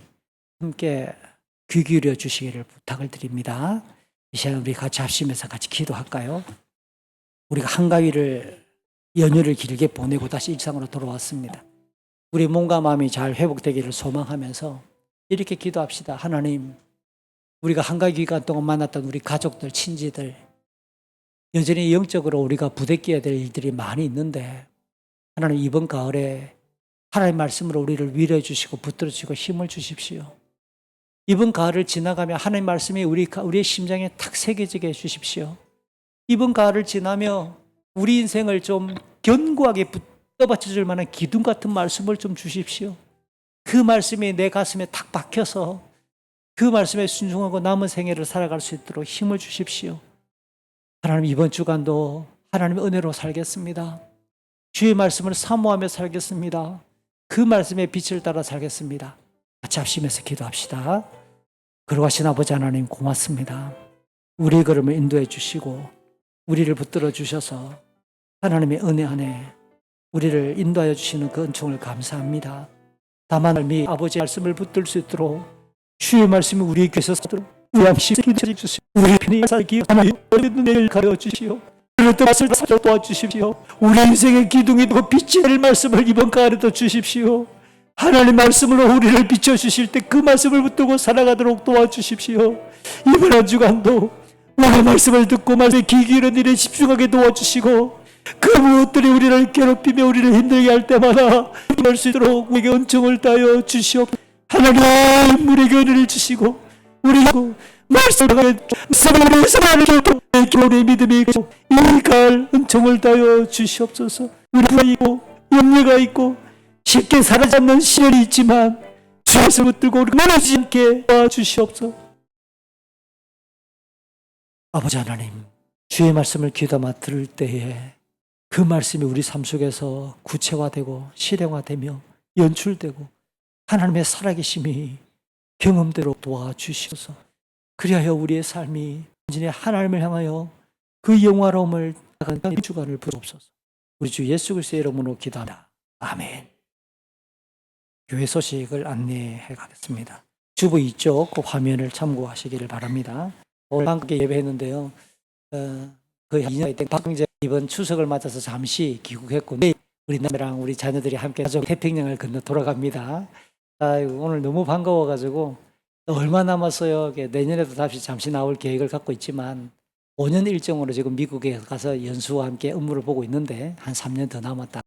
S1: 함께 귀 기울여 주시기를 부탁을 드립니다. 이 시간 우리 같이 합심해서 같이 기도할까요? 우리가 한가위를 연휴를 길게 보내고 다시 일상으로 돌아왔습니다. 우리 몸과 마음이 잘 회복되기를 소망하면서 이렇게 기도합시다. 하나님, 우리가 한가위 기간 동안 만났던 우리 가족들, 친지들 여전히 영적으로 우리가 부대껴야 될 일들이 많이 있는데 하나님 이번 가을에 하나님 말씀으로 우리를 위로해 주시고 붙들어 주시고 힘을 주십시오. 이번 가을을 지나가며 하나님 말씀이 우리의 심장에 탁 새겨지게 해주십시오. 이번 가을을 지나며 우리 인생을 좀 견고하게 붙어받쳐줄 만한 기둥 같은 말씀을 좀 주십시오. 그 말씀이 내 가슴에 탁 박혀서 그 말씀에 순종하고 남은 생애를 살아갈 수 있도록 힘을 주십시오. 하나님 이번 주간도 하나님의 은혜로 살겠습니다. 주의 말씀을 사모하며 살겠습니다. 그 말씀의 빛을 따라 살겠습니다. 같이 합심해서 기도합시다. 거룩하신 아버지 하나님 고맙습니다. 우리의 걸음을 인도해 주시고 우리를 붙들어 주셔서 하나님의 은혜 안에 우리를 인도하여 주시는 그 은총을 감사합니다. 다만 아버지의 말씀을 붙들 수 있도록 주의 말씀이 우리의 귀에서 서도록 우리 함께 기도해 주시오. 우리 편히 살기 하나님 어린 내를 가려 주시오. 그럴 때 맛을 찾아 도와주십시오. 우리 인생의 기둥이 되고 빛이 될 말씀을 이번 가을에도 주십시오. 하나님 말씀으로 우리를 비춰주실 때 그 말씀을 붙들고 살아가도록 도와주십시오. 이번 한 주간도 우리의 말씀을 듣고 말씀에 귀 기울이는 일에 집중하게 도와주시고 그 무엇들이 우리를 괴롭히며 우리를 힘들게 할 때마다 힘낼 수 있도록 우리에게 은총을 다하여 주시옵소서. 하나님 우리에게 은혜를 주시고 우리가 말씀을 우리의 믿음이 있고 이 가을 은총을 다하여 주시옵소서. 우리가 있고 염려가 있고 쉽게 사라지는 시련이 있지만 주의 말씀을 붙들고 우리가 무너지지 않게 도와주시옵소서. 아버지 하나님, 주의 말씀을 귀담아 들을 때에 그 말씀이 우리 삶 속에서 구체화되고 실행화되며 연출되고 하나님의 살아계심이 경험대로 도와주시옵소서. 그리하여 우리의 삶이 완전히 하나님을 향하여 그 영화로움을 나가는 주간을 부옵소서. 우리 주 예수 그리스도의 이름으로 기도합니다. 아멘. 교회 소식을 안내해 가겠습니다. 주부 이쪽 그 화면을 참고하시기를 바랍니다. 오늘 함께 예배했는데요. 거의 2년 된 박경재 이번 추석을 맞아서 잠시 귀국했고 내일 우리 남매랑 우리 자녀들이 함께 가족 태평양을 건너 돌아갑니다. 오늘 너무 반가워가지고 얼마 남았어요? 내년에도 다시 잠시 나올 계획을 갖고 있지만 5년 일정으로 지금 미국에 가서 연수와 함께 업무를 보고 있는데 한 3년 더 남았다.